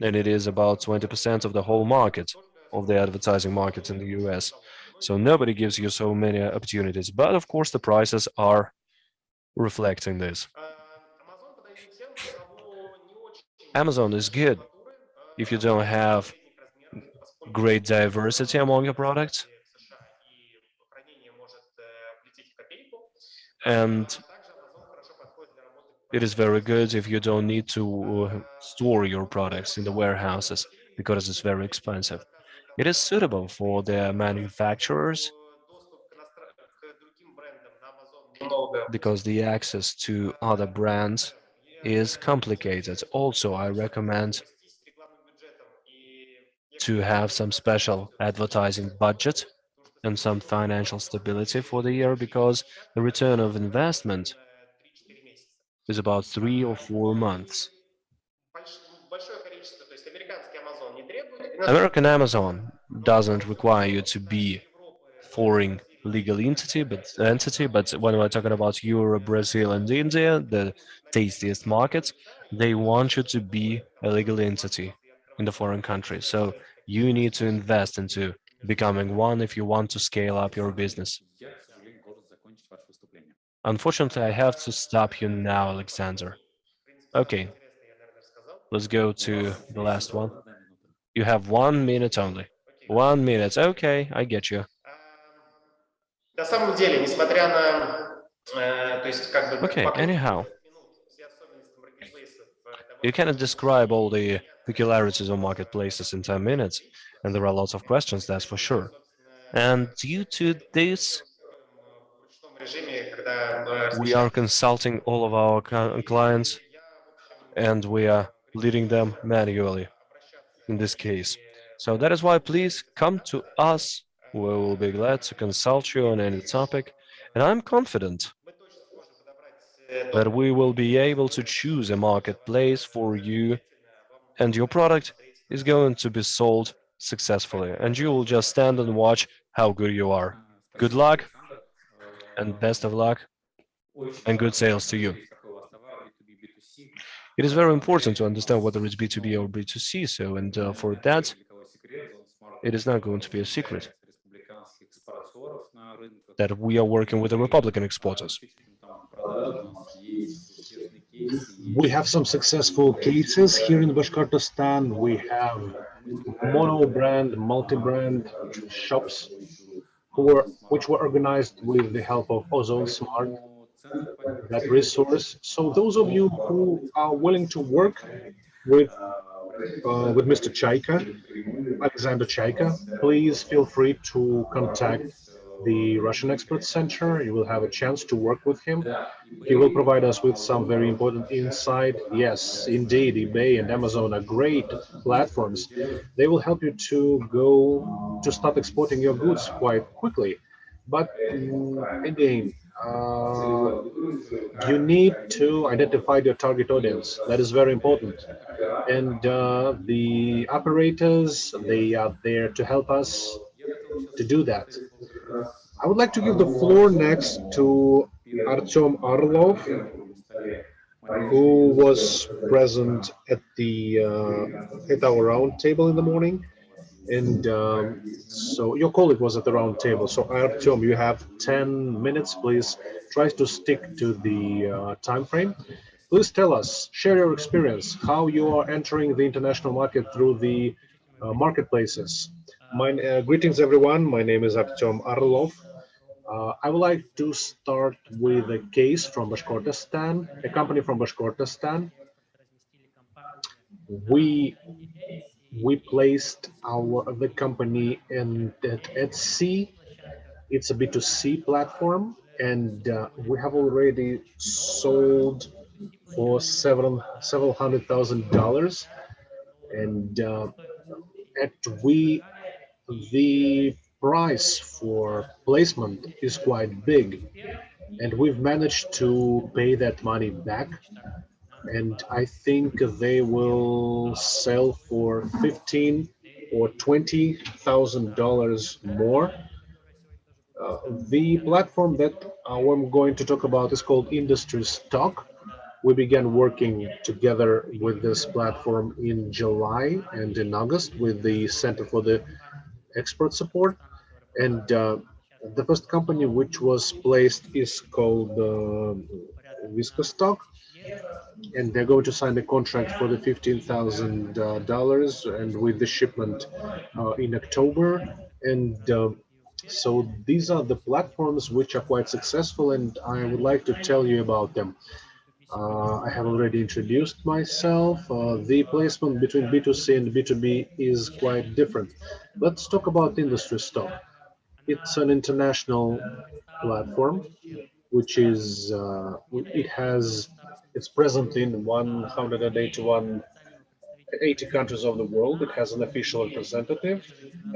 And it is about 20% of the whole market, of the advertising market in the US. So nobody gives you so many opportunities. But of course, the prices are reflecting this. Amazon is good if you don't have great diversity among your products. And it is very good if you don't need to store your products in the warehouses because it's very expensive. It is suitable for the manufacturers because the access to other brands is complicated. Also, I recommend to have some special advertising budget and some financial stability for the year, because the return of investment is about 3 or 4 months. American Amazon doesn't require you to be foreign legal entity, but when we're talking about Europe, Brazil, and India, the tastiest markets, they want you to be a legal entity in the foreign country. So you need to invest into becoming one if you want to scale up your business. Unfortunately, I have to stop you now, Alexander. Okay, let's go to the last one. You have 1 minute only. 1 minute. Okay, I get you. На самом деле, несмотря на, то есть как бы Okay, anyhow, you cannot describe all the peculiarities of marketplaces in 10 minutes, and there are lots of questions, that's for sure. And due to this, we are consulting all of our clients, and we are leading them manually in this case. So that is why please come to us. We will be glad to consult you on any topic, and I'm confident that we will be able to choose a marketplace for you, and your product is going to be sold successfully, and you will just stand and watch how good you are. Good luck and best of luck and good sales to you. It is very important to understand whether it's B2B or B2C, so and for that, it is not going to be a secret that we are working with the Republican exporters. We have some successful cases here in Bashkortostan. We have mono-brand, multi-brand shops which were organized with the help of Ozone Smart, that resource. So those of you who are willing to work with Mr. Chaika, Alexander Chaika, please feel free to contact the Russian Expert Center. You will have a chance to work with him. He will provide us with some very important insight. Yes, indeed, eBay and Amazon are great platforms. They will help you to start exporting your goods quite quickly. But again, you need to identify your target audience. That is very important. And the operators, they are there to help us to do that. I would like to give the floor next to Artyom Orlov, who was present at our round table in the morning. And so your colleague was at the round table. So Artyom, you have 10 minutes. Please try to stick to the time frame. Please tell us, share your experience, how you are entering the international market through the marketplaces. Greetings, everyone. My name is Artyom Orlov. I would like to start with a case from Bashkortostan, a company from Bashkortostan. We placed the company in at Etsy. It's a B2C platform, and we have already sold for several $100,000. And the price for placement is quite big, and we've managed to pay that money back. And I think they will sell for $15,000 or $20,000 more. The platform that I'm going to talk about is called Industry Stock. We began working together with this platform in July and in August with the Center for the Export Support. And the first company which was placed is called Stock, and they're going to sign a contract for the $15,000 and with the shipment in October. And so these are the platforms which are quite successful, and I would like to tell you about them. I have already introduced myself. The placement between B2C and B2B is quite different. Let's talk about Industry Stock. It's an international platform which is it's present in 180 countries of the world. It has an official representative,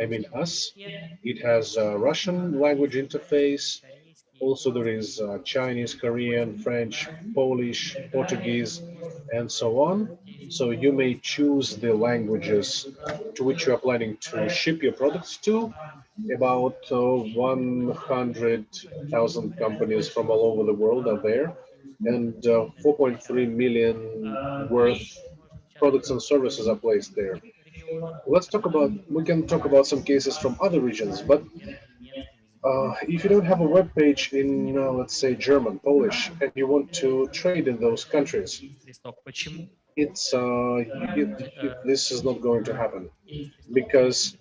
I mean us. It has a Russian language interface. Also, there is Chinese, Korean, French, Polish, Portuguese, and so on. So you may choose the languages to which you are planning to ship your products to. About 100,000 companies from all over the world are there, and 4.3 million worth products and services are placed there. We can talk about some cases from other regions, but if you don't have a web page in, let's say, German, Polish, and you want to trade in those countries, this is not going to happen, because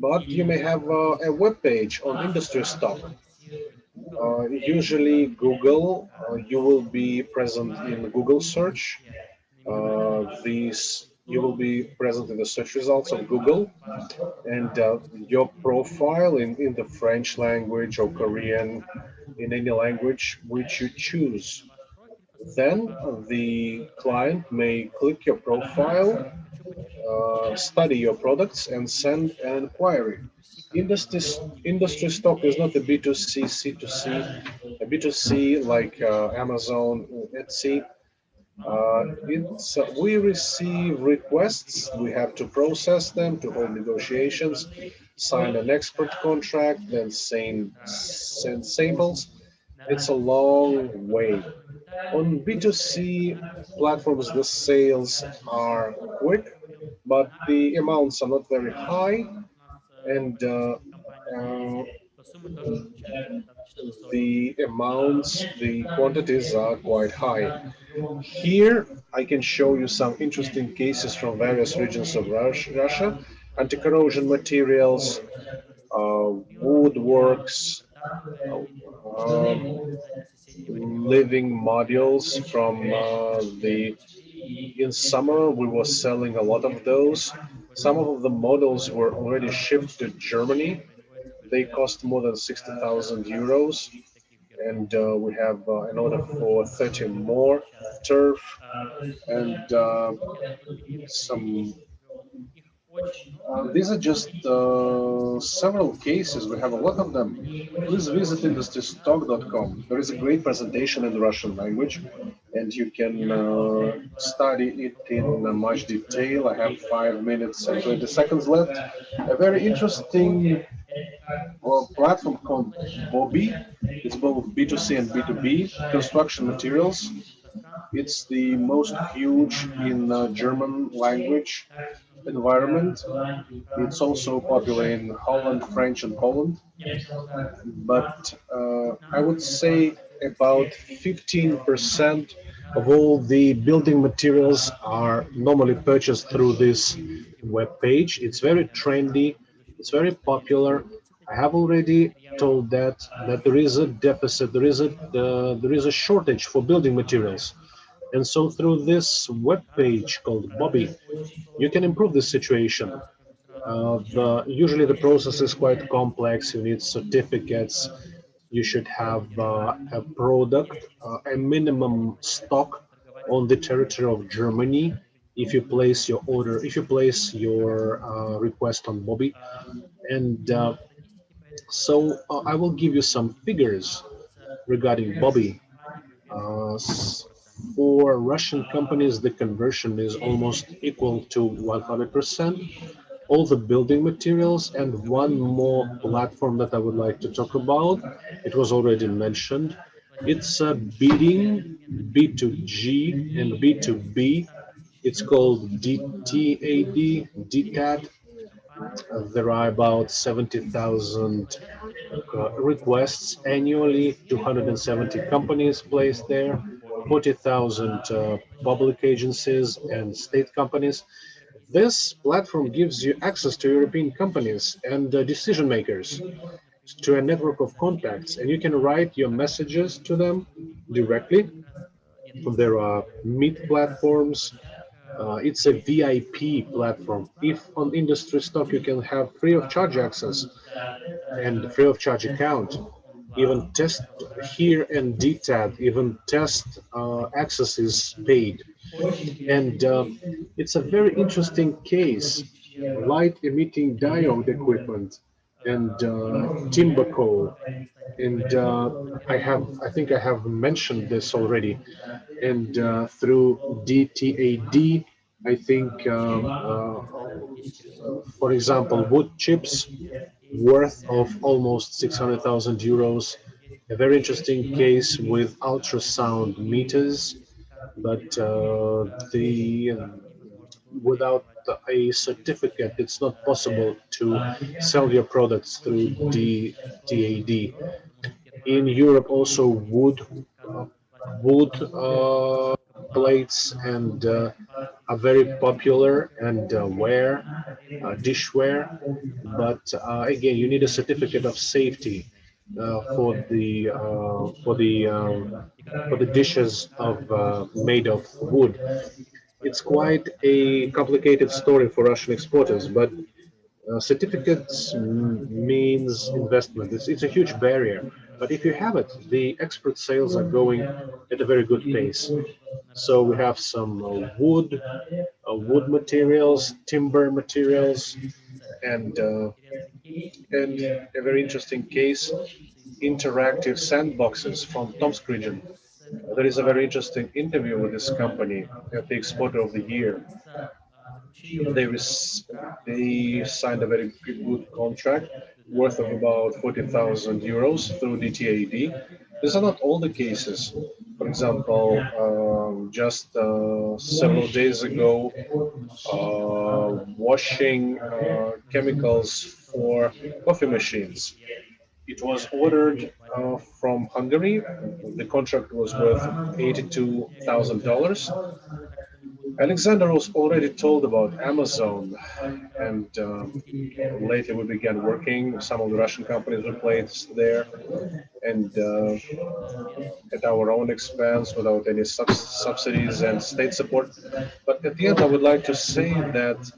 but you may have a web page on Industry Stock. Usually Google, you will be present in Google search. You will be present in the search results of Google, and your profile in the French language or Korean, in any language which you choose. Then the client may click your profile, study your products, and send an inquiry. Industry Stock is not a B2C, C2C, a B2C like Amazon, Etsy. We receive requests, we have to process them, to hold negotiations, sign an export contract, then send samples. It's a long way. On B2C platforms, the sales are quick, but the amounts are not very high, and the amounts, the quantities are quite high. Here, I can show you some interesting cases from various regions of Russia. Anti-corrosion materials, woodworks, um, living modules from in summer we were selling a lot of those. Some of the models were already shipped to Germany. They cost more than 60,000 euros, and we have an order for 30 more turf and some. These are just several cases. We have a lot of them. Please visit industrystock.com. There is a great presentation in Russian language, and you can study it in much detail. I have 5 minutes and 20 seconds left. A very interesting platform called Bobby. It's both B2C and B2B construction materials. It's the most huge in German language environment. It's also popular in Holland, French, and Poland. But I would say about 15% of all the building materials are normally purchased through this web page. It's very trendy. It's very popular. I have already told that there is a deficit. There is a shortage for building materials. And so through this web page called Bobby, you can improve the situation. Usually the process is quite complex. You need certificates. You should have a product, a minimum stock on the territory of Germany. If you place your order, if you place your request on Bobby, and I will give you some figures regarding Bobby. Uh, for Russian companies, the conversion is almost equal to 100%. All the building materials, and one more platform that I would like to talk about. It was already mentioned. It's bidding, B2G and B2B. It's called DTAD, DTAD. There are about 70,000 requests annually, 270 companies placed there, 40,000 public agencies and state companies. This platform gives you access to European companies and decision makers, to a network of contacts, and you can write your messages to them directly. There are meet platforms. It's a VIP platform. If on industry stock you can have free of charge access and free of charge account, even test here and DTAD, even test access is paid. And it's a very interesting case. Light emitting diode equipment and timber coal. And I think I have mentioned this already. And through DTAD, I think, for example, wood chips worth of almost 600,000 euros. A very interesting case with ultrasound meters, but without a certificate, it's not possible to sell your products through DTAD. In Europe, also wood plates and are very popular and dishware, but again, you need a certificate of safety for the dishes made of wood. It's quite a complicated story for Russian exporters, but certificates means investment. It's a huge barrier, but if you have it, the export sales are going at a very good pace. So we have some wood materials, timber materials, and a very interesting case, interactive sandboxes from Tomsk region. There is a very interesting interview with this company at the Exporter of the Year. They signed a very good contract worth of about 40,000 euros through DTAD. These are not all the cases. For example, just several days ago, washing chemicals for coffee machines. It was ordered from Hungary. The contract was worth $82,000. Alexander was already told about Amazon, and lately we began working. Some of the Russian companies were placed there, and at our own expense, without any subsidies and state support. But at the end, I would like to say that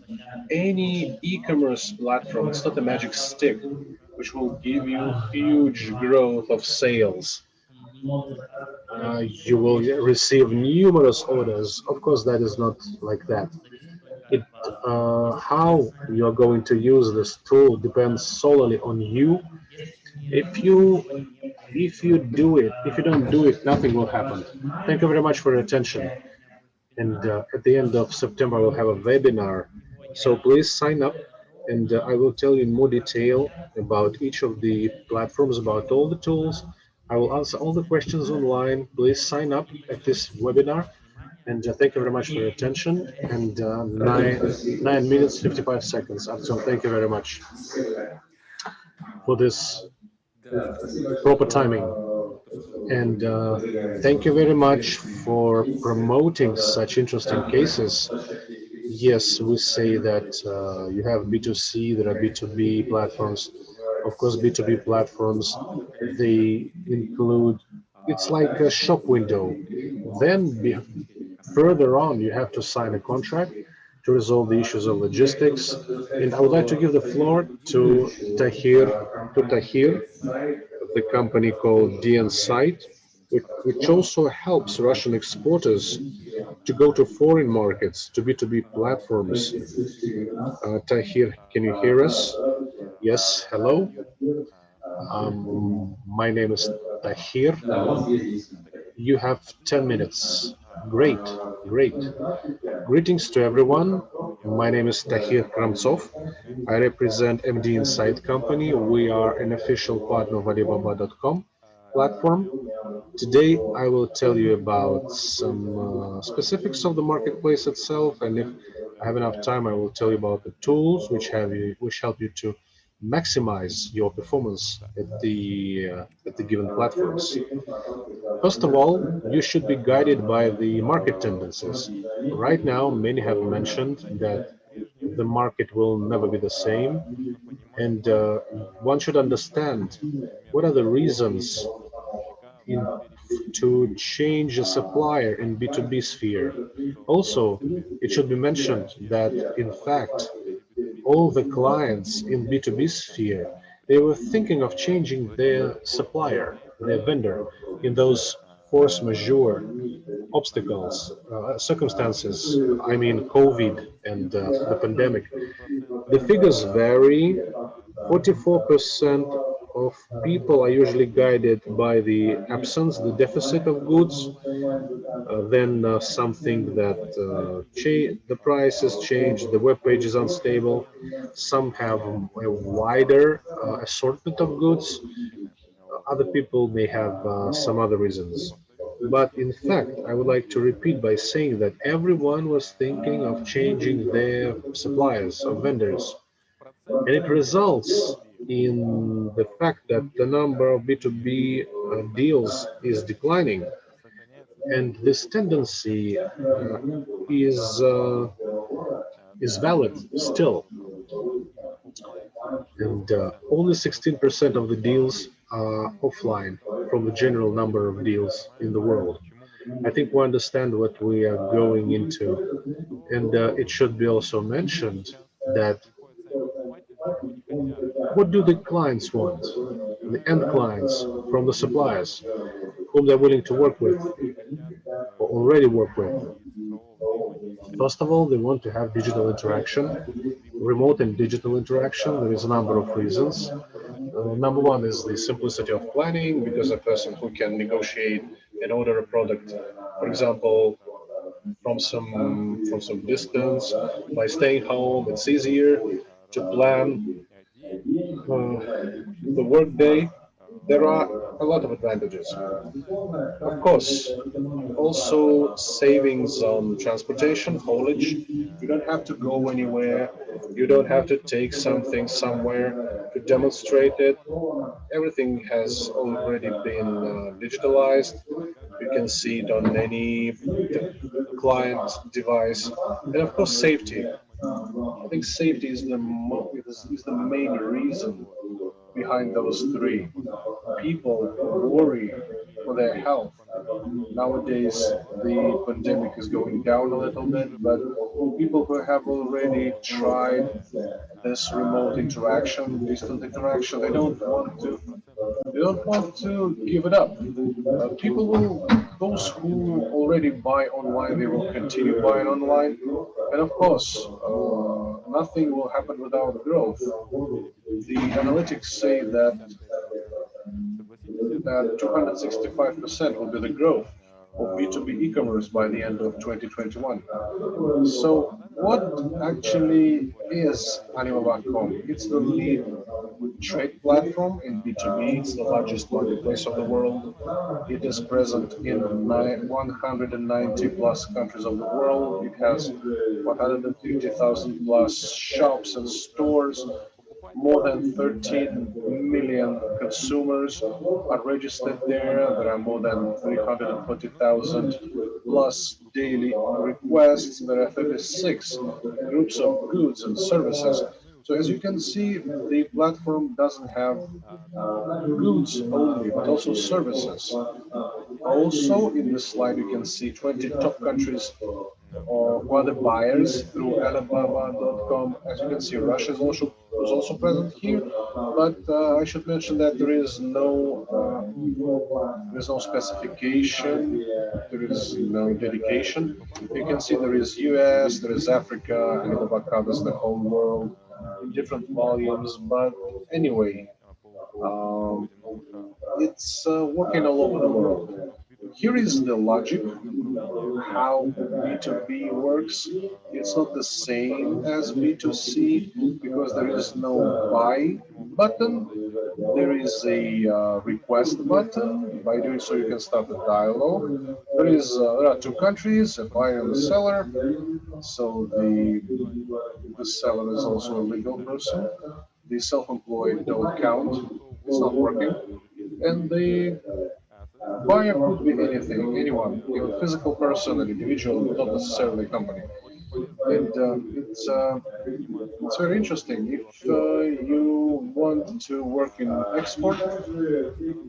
any e-commerce platform, it's not a magic stick which will give you huge growth of sales. You will receive numerous orders. Of course, that is not like that. How you are going to use this tool depends solely on you. If you do it, if you don't do it, nothing will happen. Thank you very much for your attention. And at the end of September, we'll have a webinar. So please sign up, and I will tell you in more detail about each of the platforms, about all the tools. I will answer all the questions online. Please sign up at this webinar. And thank you very much for your attention. And 9 minutes, 55 seconds. So thank you very much for this proper timing. And thank you very much for promoting such interesting cases. Yes, we say that you have B2C, there are B2B platforms. Of course, B2B platforms, they include, it's like a shop window. Then further on, you have to sign a contract to resolve the issues of logistics. And I would like to give the floor to Tahir, the company called DN Site, which also helps Russian exporters to go to foreign markets, to B2B platforms. Tahir, can you hear us? Yes, hello. My name is Tahir. You have 10 minutes. Great, great. Greetings to everyone. My name is Tahir Kramtsov. I represent MD Insight Company. We are an official partner of Alibaba.com platform. Today, I will tell you about some specifics of the marketplace itself, and if I have enough time, I will tell you about the tools which help you to maximize your performance at the given platforms. First of all, you should be guided by the market tendencies. Right now, many have mentioned that the market will never be the same, and one should understand what are the reasons to change a supplier in B2B sphere. Also, it should be mentioned that, in fact, all the clients in B2B sphere, they were thinking of changing their supplier, their vendor, in those force majeure obstacles, circumstances, I mean COVID and the pandemic. The figures vary. 44% of people are usually guided by the absence, the deficit of goods, then something that the prices change, the web page is unstable. Some have a wider assortment of goods. Other people may have some other reasons. But in fact, I would like to repeat by saying that everyone was thinking of changing their suppliers or vendors. And it results in the fact that the number of B2B deals is declining. And this tendency is valid still. And only 16% of the deals are offline from the general number of deals in the world. I think we understand what we are going into. And it should be also mentioned that what do the clients want, the end clients from the suppliers, whom they're willing to work with, or already work with? First of all, they want to have digital interaction, remote and digital interaction. There is a number of reasons. Number one is the simplicity of planning, because a person who can negotiate and order a product, for example, from some distance. By staying home, it's easier to plan the workday. There are a lot of advantages. Of course, also savings on transportation, haulage. You don't have to go anywhere. You don't have to take something somewhere to demonstrate it. Everything has already been digitalized. You can see it on any client device. And of course, safety. I think safety is is the main reason behind those three. People worry for their health. Nowadays, the pandemic is going down a little bit, but people who have already tried this remote interaction, distant interaction, they don't want to give it up. People will, those who already buy online, they will continue buying online. And of course, nothing will happen without growth. The analytics say that 265% will be the growth of B2B e-commerce by the end of 2021. So what actually is Alibaba.com? It's the lead trade platform in B2B. It's the largest marketplace of the world. It is present in 190 plus countries of the world. It has 150,000 plus shops and stores. More than 13 million consumers are registered there. There are more than 340,000 plus daily requests. There are 36 groups of goods and services. So as you can see, the platform doesn't have goods only, but also services. Also, in this slide, you can see 20 top countries who are the buyers through Alibaba.com. As you can see, Russia is also present here, but I should mention that there's no specification, there is no dedication. You can see there is US, there is Africa, Alibaba covers the whole world in different volumes, but anyway, it's working all over the world. Here is the logic, how B2B works. It's not the same as B2C because there is no buy button. There is a request button. By doing so, you can start a dialogue. There are two countries, a buyer and a seller. So the seller is also a legal person. The self-employed don't count. It's not working. And the buyer could be anything, anyone, even a physical person, an individual, not necessarily a company. And it's very interesting. If you want to work in export,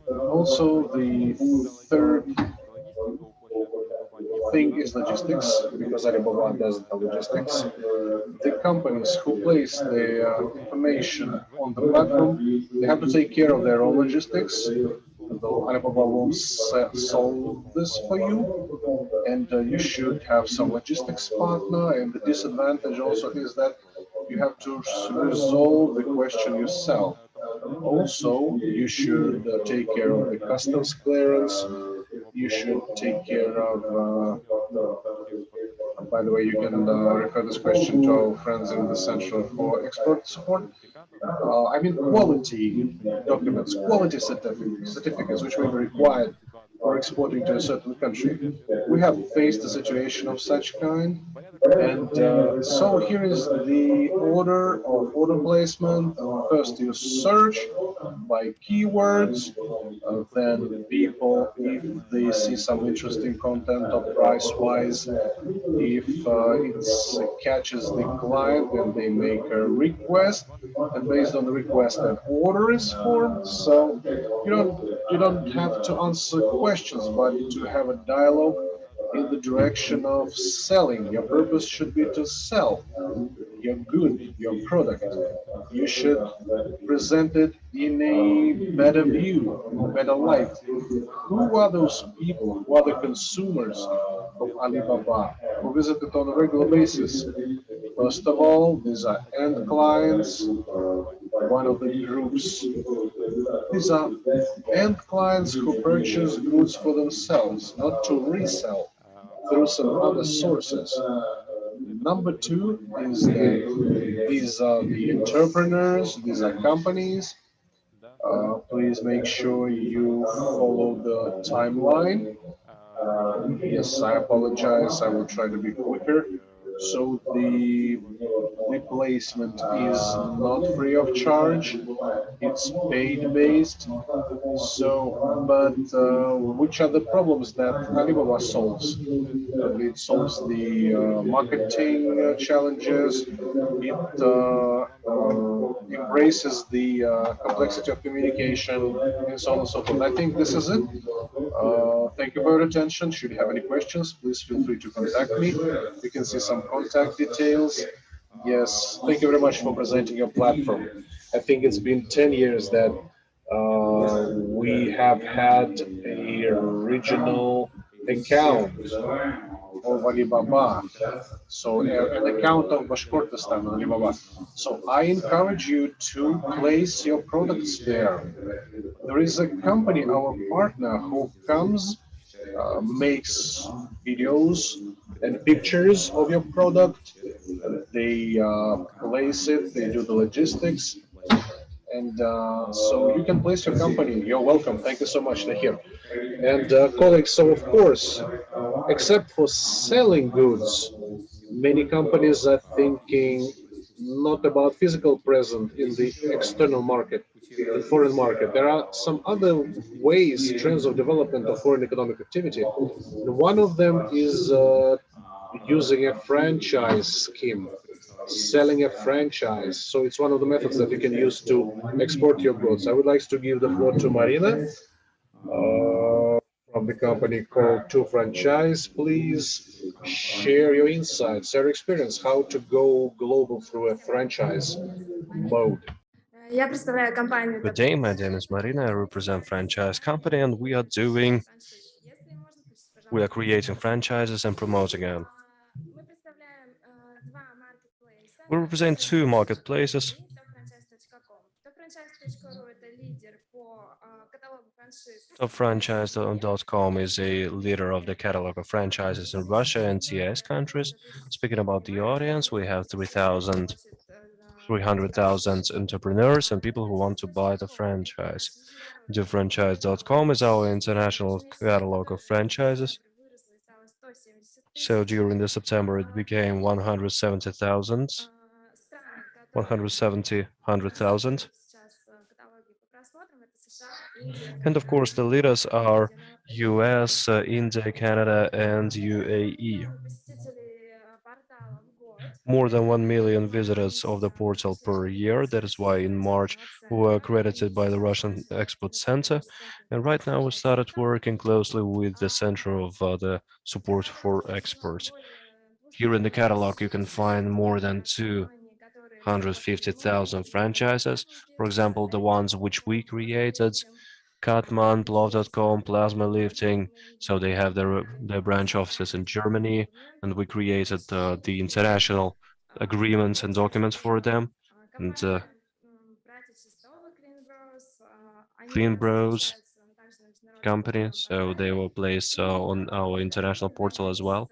also the third thing is logistics, because Alibaba does the logistics. The companies who place their information on the platform, they have to take care of their own logistics. Though Alibaba won't solve this for you, and you should have some logistics partner. And the disadvantage also is that you have to resolve the question yourself. Also, you should take care of the customs clearance. You should take care of. By the way, you can refer this question to our friends in the Center for Export Support. Quality documents, quality certificates, which will be required for exporting to a certain country. We have faced a situation of such kind, and so here is the order placement. First, you search by keywords, then people, if they see some interesting content or price-wise, if it catches the client, then they make a request, and based on the request, an order is formed. So you don't have to answer questions, but to have a dialogue in the direction of selling. Your purpose should be to sell your good, your product. You should present it in a better view, a better light. Who are those people? Who are the consumers of Alibaba who visit it on a regular basis? First of all, these are end clients. One of the groups These are end clients who purchase goods for themselves, not to resell through some other sources. Number two is that these are the entrepreneurs, these are companies. Please make sure you follow the timeline. Yes, I apologize. I will try to be quicker. So the replacement is not free of charge. It's paid based. So, but which are the problems that Alibaba solves? It solves the marketing challenges. It embraces the complexity of communication and so on and so forth. I think this is it. Thank you for your attention. Should you have any questions, please feel free to contact me. You can see some contact details. Yes, thank you very much for presenting your platform. I think it's been 10 years that we have had a regional account of Alibaba. So an account of Bashkortostan on Alibaba. So I encourage you to place your products there. There is a company, our partner, who comes, makes videos and pictures of your product. They place it, they do the logistics, and so you can place your company. You're welcome. Thank you so much, Nahir. And colleagues, so of course, except for selling goods, many companies are thinking not about physical presence in the external market, in foreign market. There are some other ways, trends of development of foreign economic activity. One of them is using a franchise scheme, selling a franchise. So it's one of the methods that you can use to export your goods. I would like to give the floor to Marina from the company called Two Franchise. Please share your insights, your experience, how to go global through a franchise mode. Good day, my name is Marina. I represent franchise company, and we are creating franchises and promoting them. We represent two marketplaces. Topfranchise.com is a leader of the catalog of franchises in Russia and CIS countries. Speaking about the audience, we have 300,000 entrepreneurs and people who want to buy the franchise. Topfranchise.com is our international catalog of franchises. So during the September, it became 170,000. And of course, the leaders are US, India, Canada, and UAE. More than 1 million visitors of the portal per year. That is why in March we were accredited by the Russian Export Center. And right now we started working closely with the Center of the Support for Exports. Here in the catalog, you can find more than 250,000 franchises. For example, the ones which we created, Katman, Plov.com, Plasma Lifting. So they have their branch offices in Germany, and we created the international agreements and documents for them. And Clean Bros company, so they were placed on our international portal as well.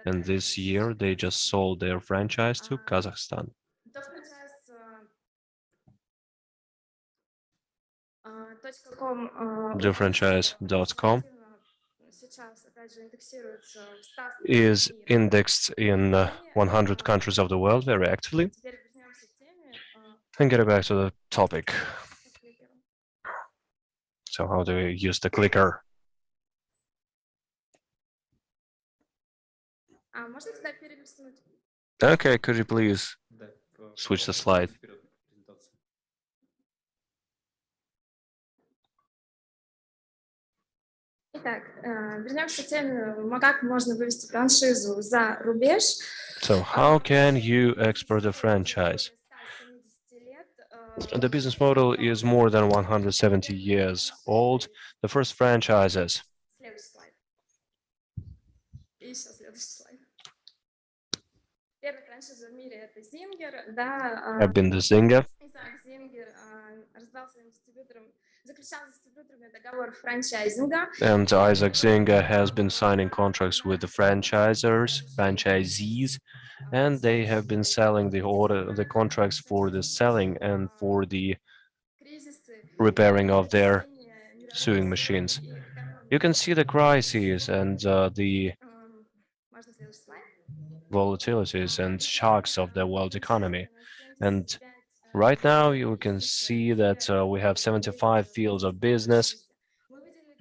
And this year they just sold their franchise to Kazakhstan. Franchise.com is indexed in 100 countries of the world very actively. And get back to the topic. So how do we use the clicker? Okay, could you please switch the slide? So how can you export a franchise? The business model is more than 170 years old. The first franchises have been the Zinger. And Isaac Zinga has been signing contracts with the franchisees, and they have been selling the contracts for the selling and for the repairing of their sewing machines. You can see the crises and the volatilities and shocks of the world economy. And right now, you can see that we have 75 fields of business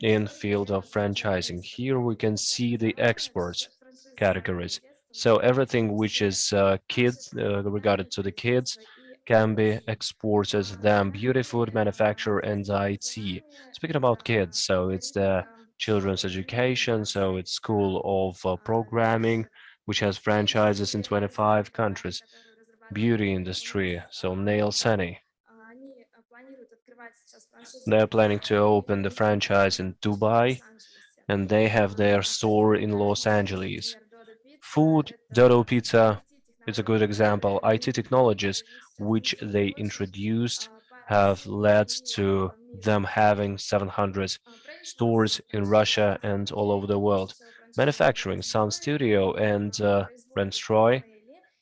in field of franchising. Here we can see the exports categories. So everything which is kids, regarded to the kids, can be exported. Then beauty, food, manufacture, and IT. Speaking about kids, so it's the children's education. So it's school of programming, which has franchises in 25 countries. Beauty industry, so Nail Sunny. They're planning to open the franchise in Dubai, and they have their store in Los Angeles. Food, Dodo Pizza is a good example. IT technologies which they introduced have led to them having 700 stores in Russia and all over the world. Manufacturing, Sun Studio and Renstroy,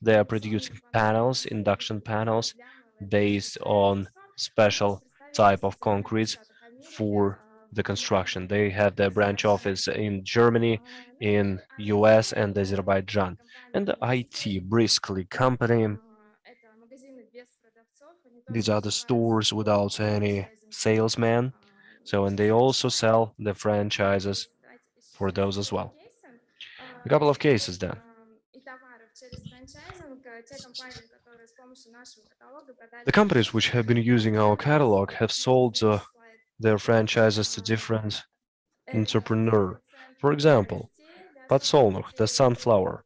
they are producing panels, induction panels, based on special type of concrete for the construction. They have their branch office in Germany, in US and Azerbaijan. And the IT Briskly company, these are the stores without any salesman. So, and they also sell the franchises for those as well. A couple of cases then. The companies which have been using our catalog have sold their franchises to different entrepreneurs. For example, Подсолнух, the sunflower.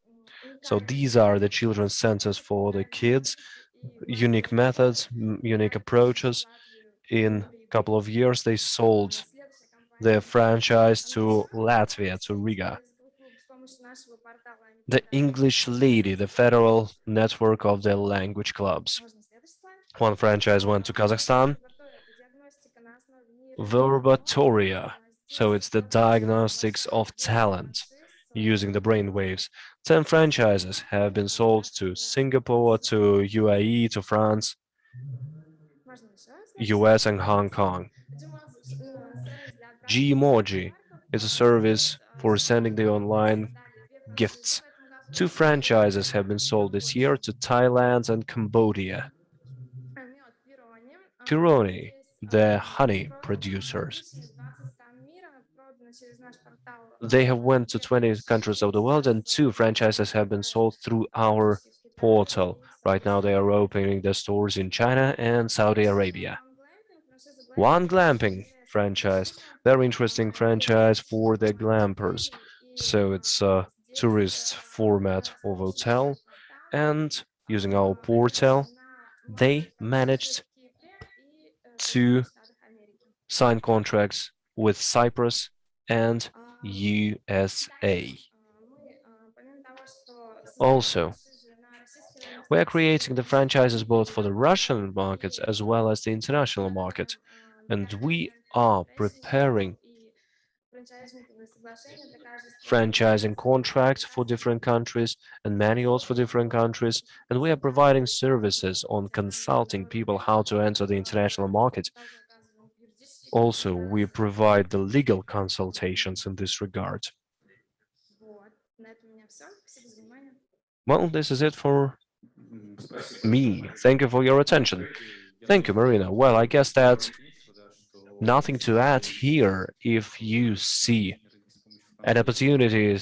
So these are the children's centers for the kids, unique methods, unique approaches. In a couple of years, they sold their franchise to Latvia, to Riga. The English Lady, the federal network of the language clubs. One franchise went to Kazakhstan. Verbatoria, so it's the diagnostics of talent using the brain waves. 10 franchises have been sold to Singapore, to UAE, to France, US, and Hong Kong. Gmoji is a service for sending the online gifts. 2 franchises have been sold this year to Thailand and Cambodia. Pironi, the honey producers. They have went to 20 countries of the world, and 2 franchises have been sold through our portal. Right now they are opening their stores in China and Saudi Arabia. One glamping franchise, very interesting franchise for the glampers. So it's a tourist format of hotel, and using our portal, they managed to sign contracts with Cyprus and USA. Also, we are creating the franchises both for the Russian markets as well as the international market, and we are preparing franchising contracts for different countries and manuals for different countries, and we are providing services on consulting people how to enter the international market. Also, we provide the legal consultations in this regard. Well, this is it for me. Thank you for your attention. Thank you, Marina. Well, I guess that nothing to add here. If you see an opportunity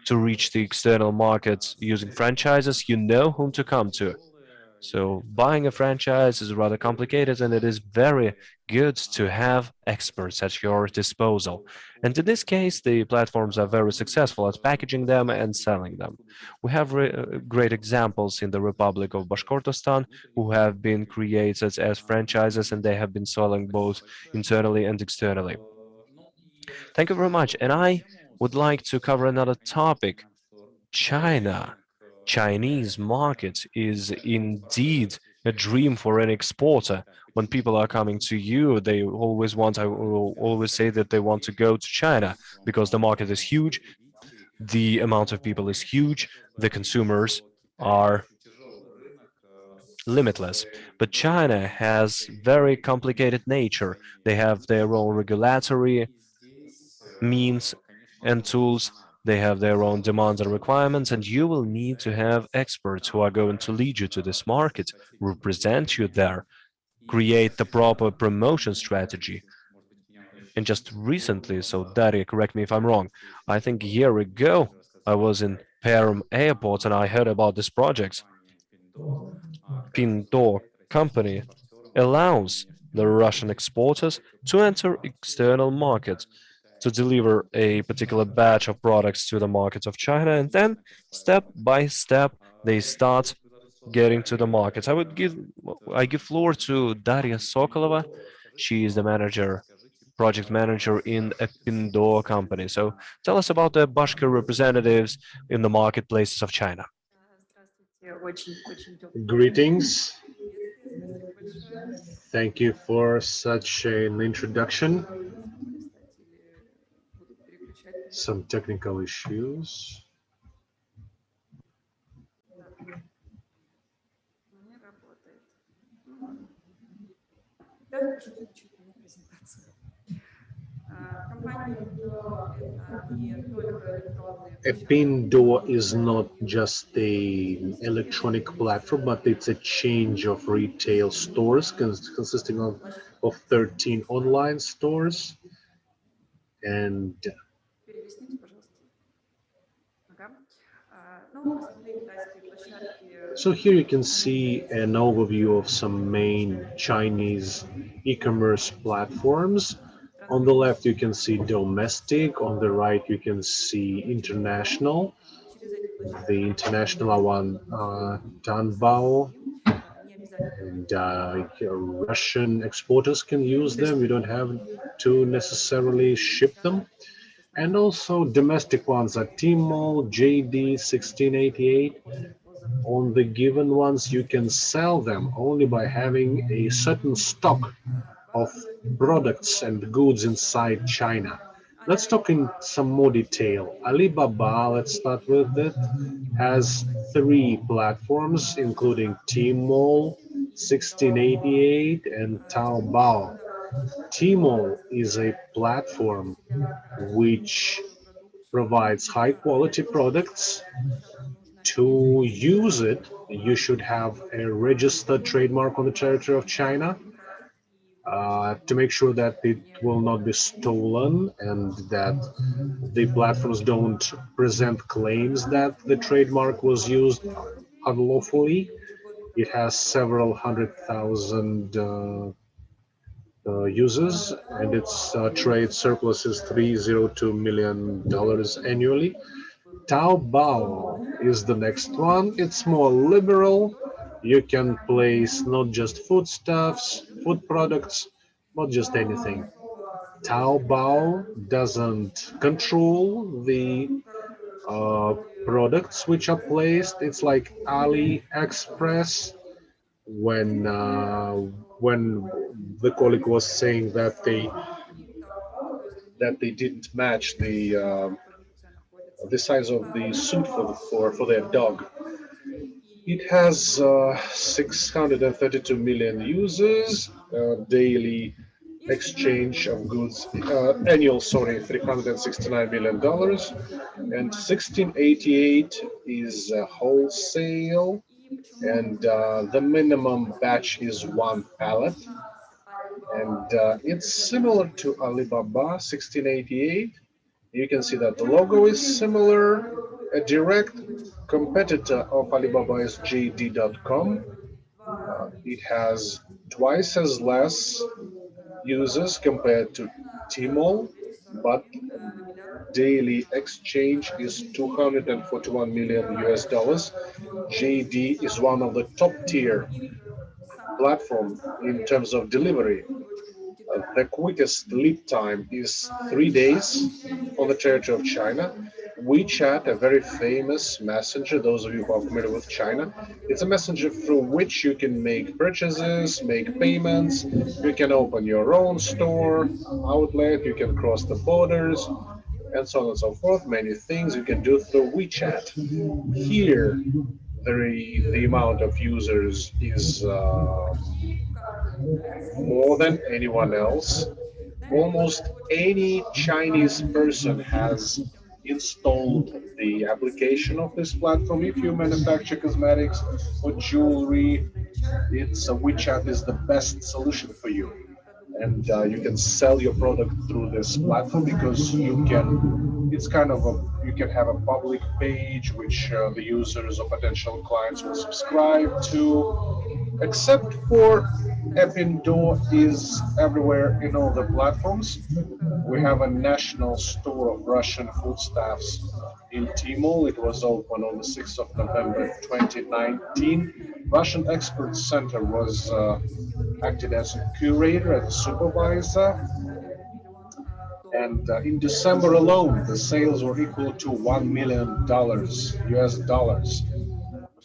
to reach the external markets using franchises, you know whom to come to. So buying a franchise is rather complicated, and it is very good to have experts at your disposal. And in this case, the platforms are very successful at packaging them and selling them. We have great examples in the Republic of Bashkortostan who have been created as franchises, and they have been selling both internally and externally. Thank you very much. And I would like to cover another topic. China. Chinese market is indeed a dream for any exporter. When people are coming to you, they always want, I will always say that they want to go to China because the market is huge, the amount of people is huge, the consumers are limitless. But China has very complicated nature. They have their own regulatory means and tools. They have their own demands and requirements, and you will need to have experts who are going to lead you to this market, represent you there, create the proper promotion strategy. And just recently, so Daria, correct me if I'm wrong, I think a year ago I was in Perm Airport and I heard about this project. Pindo company allows the Russian exporters to enter external markets to deliver a particular batch of products to the market of China, and then step by step they start getting to the markets. I give floor to Daria Sokolova. She is the project manager in a Pindo company. So tell us about the Bashkir representatives in the marketplaces of China. Greetings. Thank you for such an introduction. Some technical issues. A pin door is not just an electronic platform, but it's a change of retail stores consisting of 13 online stores. And so here you can see an overview of some main Chinese e-commerce platforms. On the left, you can see domestic. On the right, you can see international. The international one, Tanbao, and Russian exporters can use them. You don't have to necessarily ship them. And also domestic ones are Tmall, JD, 1688. On the given ones, you can sell them only by having a certain stock of products and goods inside China. Let's talk in some more detail. Alibaba, let's start with it, has 3 platforms, including Tmall, 1688, and Taobao. Tmall is a platform which provides high quality products. To use it, you should have a registered trademark on the territory of China to make sure that it will not be stolen and that the platforms don't present claims that the trademark was used unlawfully. It has several hundred thousand users, and its trade surplus is $302 million annually. Taobao is the next one. It's more liberal. You can place not just foodstuffs, food products, not just anything. Taobao doesn't control the products which are placed. It's like AliExpress. When the colleague was saying that they didn't match the size of the suit for their dog. It has 632 million users, daily exchange of goods, $369 million, and 1688 is wholesale, and the minimum batch is 1 pallet. And it's similar to Alibaba 1688. You can see that the logo is similar. A direct competitor of Alibaba is JD.com. It has twice as less users compared to Tmall, but daily exchange is 241 million US dollars. JD is one of the top tier platform in terms of delivery. The quickest lead time is 3 days on the territory of China. WeChat, a very famous messenger, those of you who are familiar with China, it's a messenger through which you can make purchases, make payments, you can open your own store, outlet, you can cross the borders, and so on and so forth. Many things you can do through WeChat. Here, the amount of users is more than anyone else. Almost any Chinese person has installed the application of this platform. If you manufacture cosmetics or jewelry, it's WeChat is the best solution for you. And you can sell your product through this platform because it's kind of you can have a public page which the users or potential clients will subscribe to. Except for Epindo is everywhere in all the platforms. We have a national store of Russian foodstuffs in Timor. It was opened on the 6th of November 2019. Russian Expert Center was acted as a curator and supervisor. And in December alone, the sales were equal to $1 million US dollars.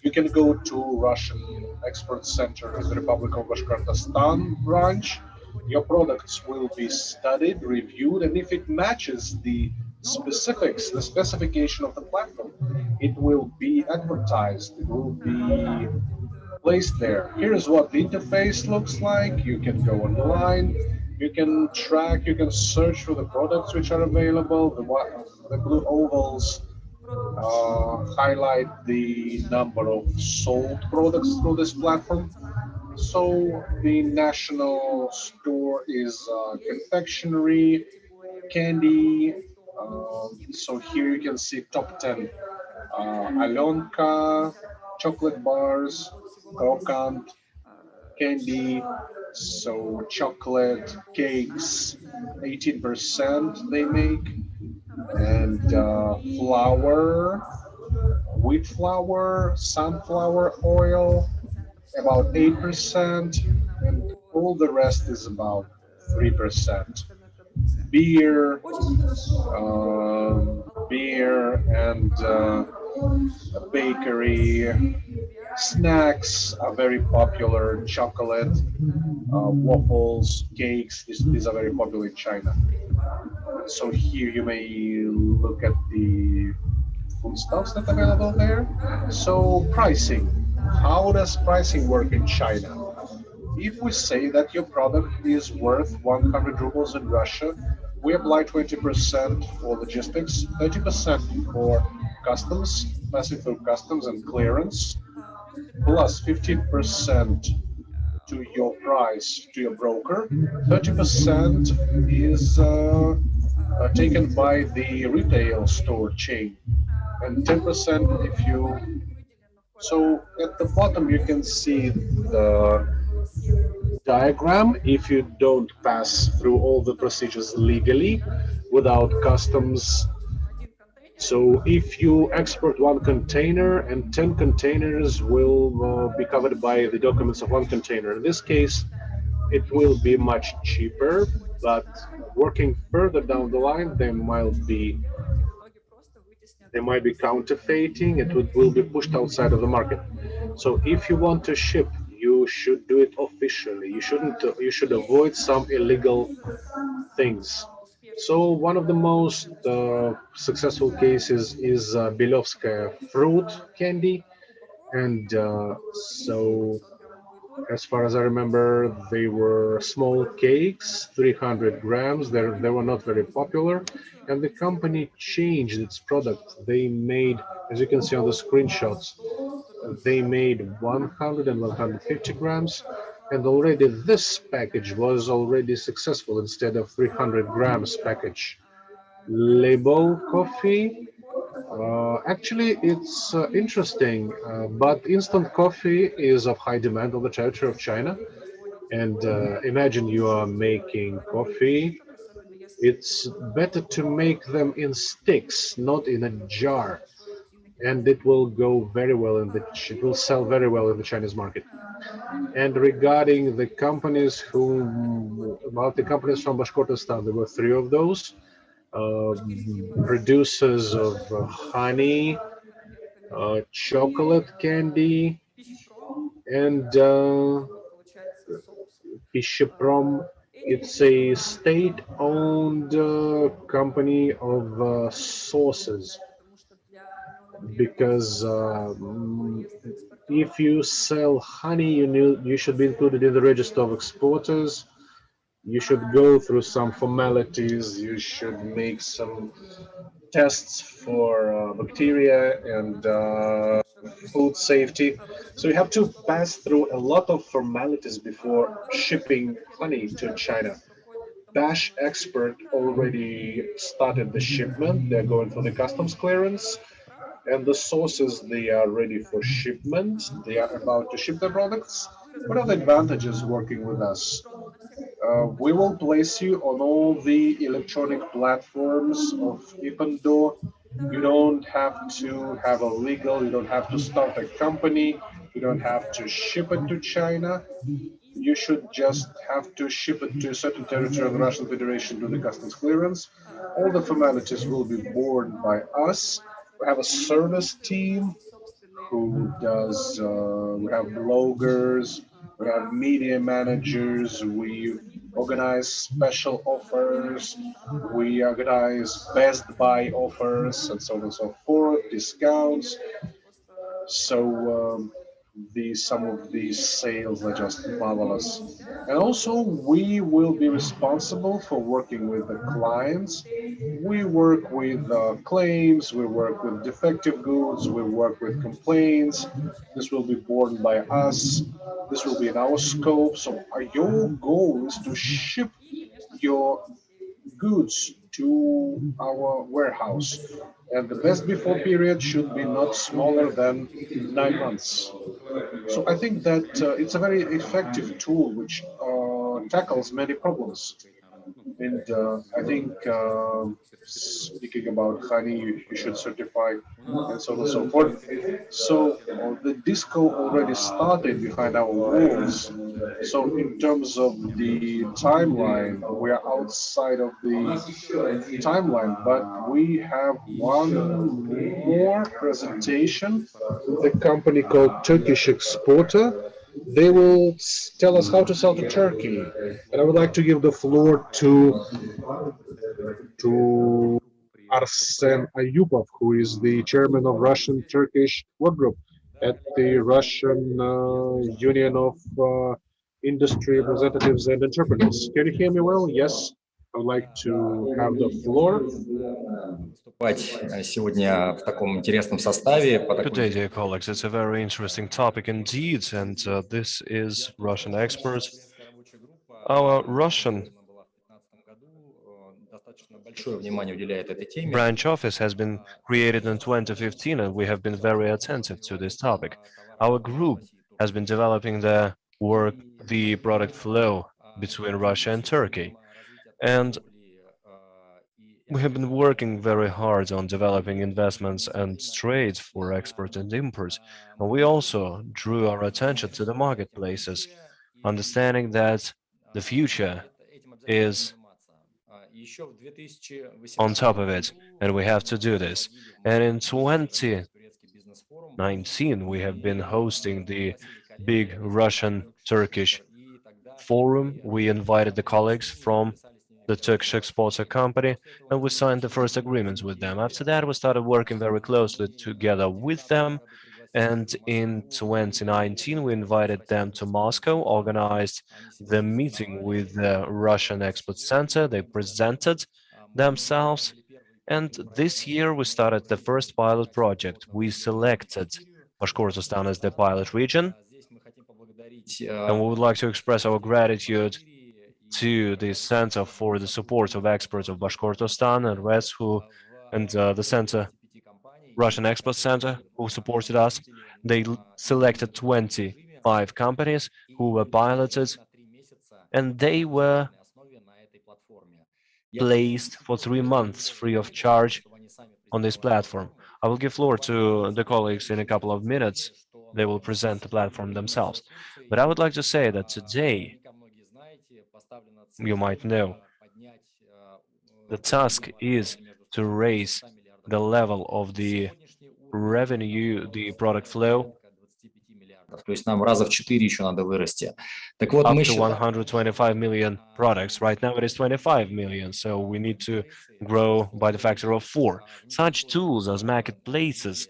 You can go to Russian Export Center in the Republic of Bashkortostan branch. Your products will be studied, reviewed, and if it matches the specifics, the specification of the platform, it will be advertised. It will be placed there. Here's what the interface looks like. You can go online. You can track. You can search for the products which are available. The blue ovals highlight the number of sold products through this platform. So the national store is confectionery, candy. So here you can see top 10 Alenka, chocolate bars, krokant, candy, so chocolate, cakes, 18% they make, and flour, wheat flour, sunflower oil, about 8%, and all the rest is about 3%. Beer, and bakery, snacks are very popular, chocolate, waffles, cakes, these are very popular in China. So here you may look at the foodstuffs that are available there. So pricing, how does pricing work in China? If we say that your product is worth 100 rubles in Russia, we apply 20% for logistics, 30% for customs, passing through customs and clearance, plus 15% to your price to your broker. 30% is taken by the retail store chain, and 10% if you. So at the bottom you can see the diagram. If you don't pass through all the procedures legally without customs. So if you export one container and 10 containers will be covered by the documents of one container. In this case, it will be much cheaper, but working further down the line, they might be counterfeiting. It will be pushed outside of the market. So if you want to ship, you should do it officially. You shouldn't. You should avoid some illegal things. So one of the most successful cases is Belovskaya fruit candy, and so as far as I remember, they were small cakes, 300 grams. They were not very popular, and the company changed its product. They made, as you can see on the screenshots, they made 100 and 150 grams, and already this package was already successful instead of 300 grams package. Label coffee. Actually, it's interesting, but instant coffee is of high demand on the territory of China. And imagine you are making coffee. It's better to make them in sticks, not in a jar, and it will go very well it will sell very well in the Chinese market. And regarding the companies about the companies from Bashkortostan, there were 3 of those. producers of honey, chocolate candy, and Pishaprom. It's a state-owned company of sauces because if you sell honey, you should be included in the register of exporters. You should go through some formalities. You should make some tests for bacteria and food safety. So you have to pass through a lot of formalities before shipping honey to China. Bash Expert already started the shipment. They're going for the customs clearance, and the sources they are ready for shipment. They are about to ship their products. What are the advantages working with us? We will place you on all the electronic platforms of Ipando. You don't have to have a legal, you don't have to start a company, you don't have to ship it to China. You should just have to ship it to a certain territory of the Russian Federation to the customs clearance. All the formalities will be borne by us. We have a service team who does, we have bloggers, we have media managers, we organize special offers, we organize Best Buy offers, and so on and so forth, discounts. So some of these sales are just marvelous. And also, we will be responsible for working with the clients. We work with claims, we work with defective goods, we work with complaints. This will be borne by us. This will be in our scope. So your goal is to ship your goods to our warehouse. And the best before period should be not smaller than 9 months. So I think that it's a very effective tool which tackles many problems. And I think speaking about honey, you should certify and so on and so forth. So the disco already started behind our walls. So in terms of the timeline, we are outside of the timeline, but we have one more presentation with a company called Turkish Exporter. They will tell us how to sell to Turkey. And I would like to give the floor to Arsen Ayupov, who is the chairman of Russian-Turkish Work Group at the Russian Union of Industry Representatives and Entrepreneurs. Can you hear me well? Yes. I would like to have the floor. Сегодня в таком интересном составе. Good day, dear colleagues. It's a very interesting topic indeed, and this is Russian experts. Our Russian branch office has been created in 2015, and we have been very attentive to this topic. Our group has been developing the product flow between Russia and Turkey, and we have been working very hard on developing investments and trades for export and import. And we also drew our attention to the marketplaces, understanding that the future is on top of it, and we have to do this. And in 2019, we have been hosting the big Russian-Turkish forum. We invited the colleagues from the Turkish Exporter Company, and we signed the first agreements with them. After that, we started working very closely together with them, and in 2019, we invited them to Moscow, organized the meeting with the Russian Export Center. They presented themselves, and this year we started the first pilot project. We selected Bashkortostan as the pilot region, and we would like to express our gratitude to the Center for the Support of Experts of Bashkortostan and RES, and the Center, Russian Export Center, who supported us. They selected 25 companies who were piloted, and they were placed for 3 months free of charge on this platform. I will give floor to the colleagues in a couple of minutes. They will present the platform themselves. But I would like to say that today, you might know, The task is to raise the level of the revenue, the product flow, То есть нам раза в 4 еще надо вырасти. Так вот, up мы to считаем, 125 million products. Right now it is 25 million, so we need to grow by the factor of 4. Such tools as marketplaces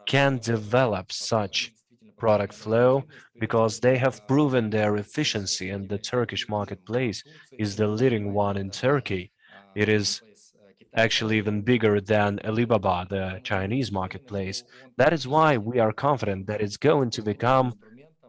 can develop such product flow because they have proven their efficiency, and the Turkish marketplace is the leading one in Turkey. It is actually even bigger than Alibaba, the Chinese marketplace. That is why we are confident that it's going to become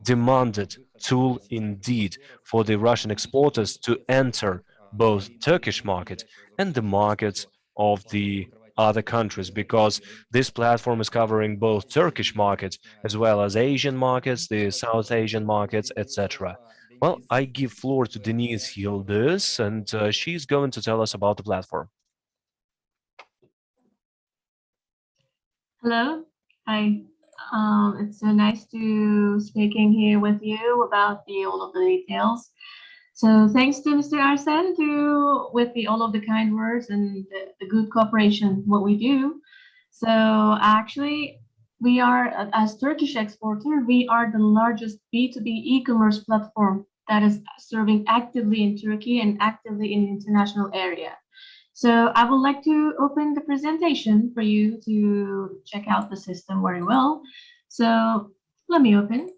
demanded tool indeed for the Russian exporters to enter both Turkish market and the markets of the other countries, because this platform is covering both Turkish markets as well as Asian markets, the South Asian markets, etc. Well, I give floor to Denise Yıldız, and she's going to tell us about the platform. Hello, hi. It's so nice to speaking here with you about all of the details. So thanks to Mr. Arsen with all of the kind words and the good cooperation what we do. So actually, we are as Turkish exporter, we are the largest B2B e-commerce platform that is serving actively in Turkey and actively in the international area. So I would like to open the presentation for you to check out the system very well. So let me open.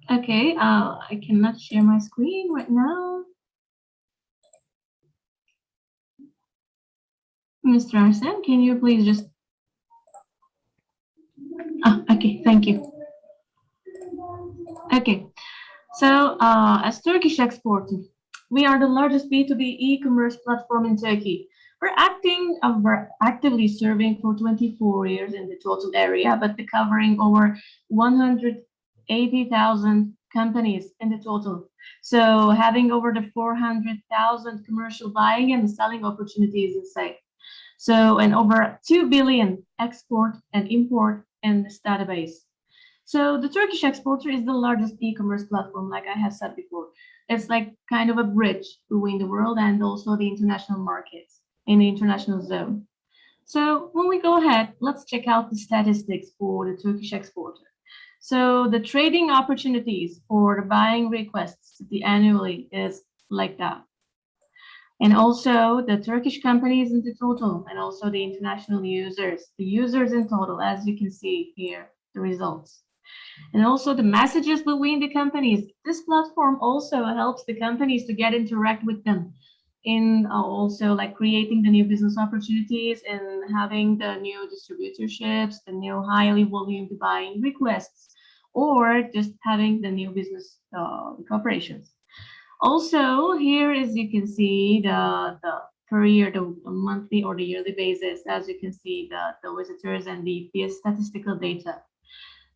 Okay, I cannot share my screen right now. Mr. Arsen, can you please just... okay, thank you. Okay, so as Turkish exporter, we are the largest B2B e-commerce platform in Turkey. We're actively serving for 24 years in the total area, but covering over 180,000 companies in the total. So having over the 400,000 commercial buying and selling opportunities in sight. So, and over 2 billion export and import in this database. So the Turkish exporter is the largest e-commerce platform, like I have said before. It's like kind of a bridge between the world and also the international markets in the international zone. So when we go ahead, let's check out the statistics for the Turkish exporter. So the trading opportunities for the buying requests annually is like that. And also the Turkish companies in the total, and also the international users, the users in total, as you can see here, the results. And also the messages between the companies. This platform also helps the companies to interact with them in also like creating the new business opportunities and having the new distributorships, the new highly volume buying requests, or just having the new business corporations. Also here, as you can see, the per year, the monthly or the yearly basis, as you can see the visitors and the statistical data.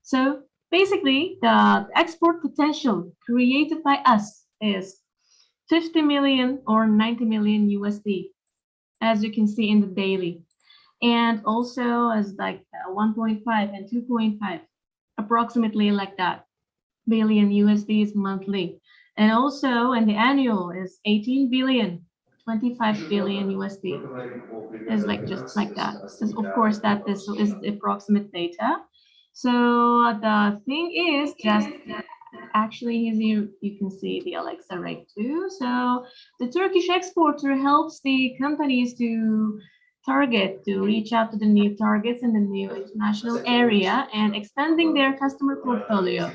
So basically, the export potential created by us is 50 million or 90 million USD, as you can see in the daily. And also as like 1.5 and 2.5, approximately like that, billion USDs monthly. And also, and the annual is 18 billion, 25 billion USD. Is like just like that. Because of course that this is the approximate data. So the thing is just actually here you can see the Alexa right too. So the Turkish exporter helps the companies to reach out to the new targets in the new international area and expanding their customer portfolio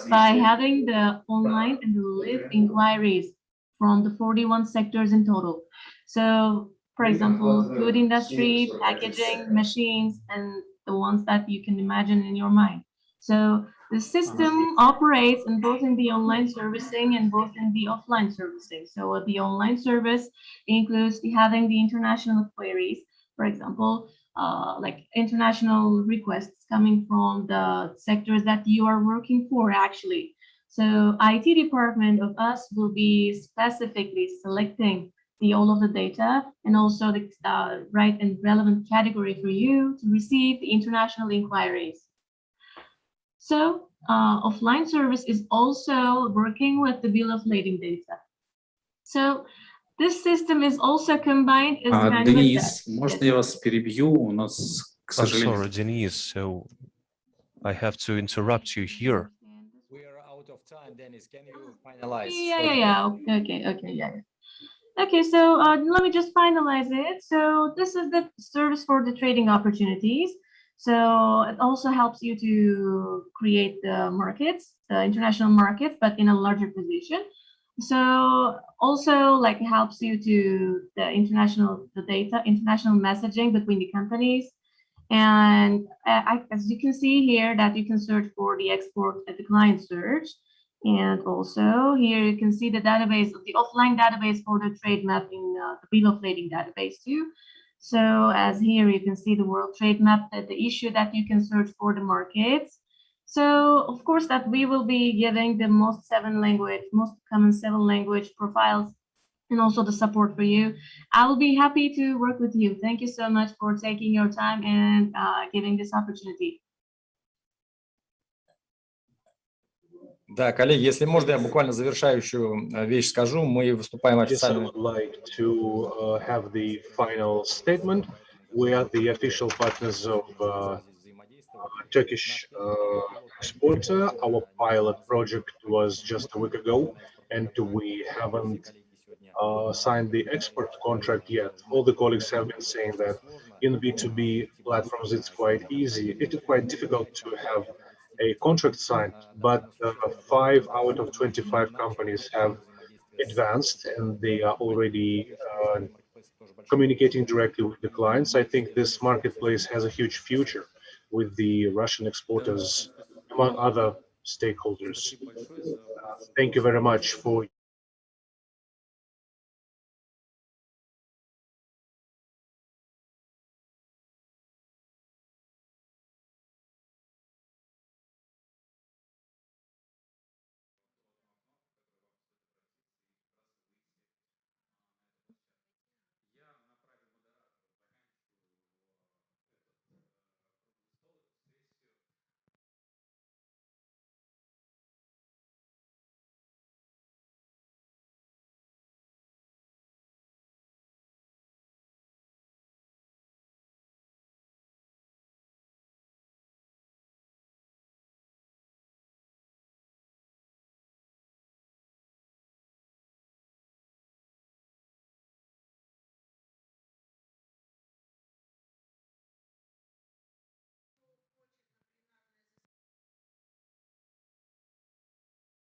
by having the online and the live inquiries from the 41 sectors in total. So for example, food industry, packaging, machines, and the ones that you can imagine in your mind. So the system operates in both in the online servicing and both in the offline servicing. So the online service includes having the international queries, for example, like international requests coming from the sectors that you are working for actually. So IT department of us will be specifically selecting all of the data and also the right and relevant category for you to receive the international inquiries. So offline service is also working with the bill of lading data. So this system is also combined as kind of a Денис, test. можно я вас перебью? У нас, к I'm сожалению, sorry, Denise, so I have to interrupt you here. We are out of time, Dennis. Can you finalize? Yeah. Okay. Yeah. Okay, so let me just finalize it. So this is the service for the trading opportunities. So it also helps you to create the markets, the international markets, but in a larger position. So also like helps you to the international messaging between the companies. And as you can see here that you can search for the export at the client search. And also here you can see the database of the offline database for the trade map in the bill of lading database too. So as here you can see the world trade map, the issue that you can search for the markets. So of course that we will be giving the most common 7 language profiles and also the support for you. I will be happy to work with you. Thank you so much for taking your time and giving this opportunity. Да, коллеги, если можно, я буквально завершающую вещь скажу. Мы выступаем официально. Yes, I would like to have the final statement. We are the official partners of Turkish exporter. Our pilot project was just a week ago, and we haven't signed the export contract yet. All the colleagues have been saying that in B2B platforms, it's quite easy. It's quite difficult to have a contract signed, but 5 out of 25 companies have advanced and they are already communicating directly with the clients. I think this marketplace has a huge future with the Russian exporters, among other stakeholders. Thank you very much for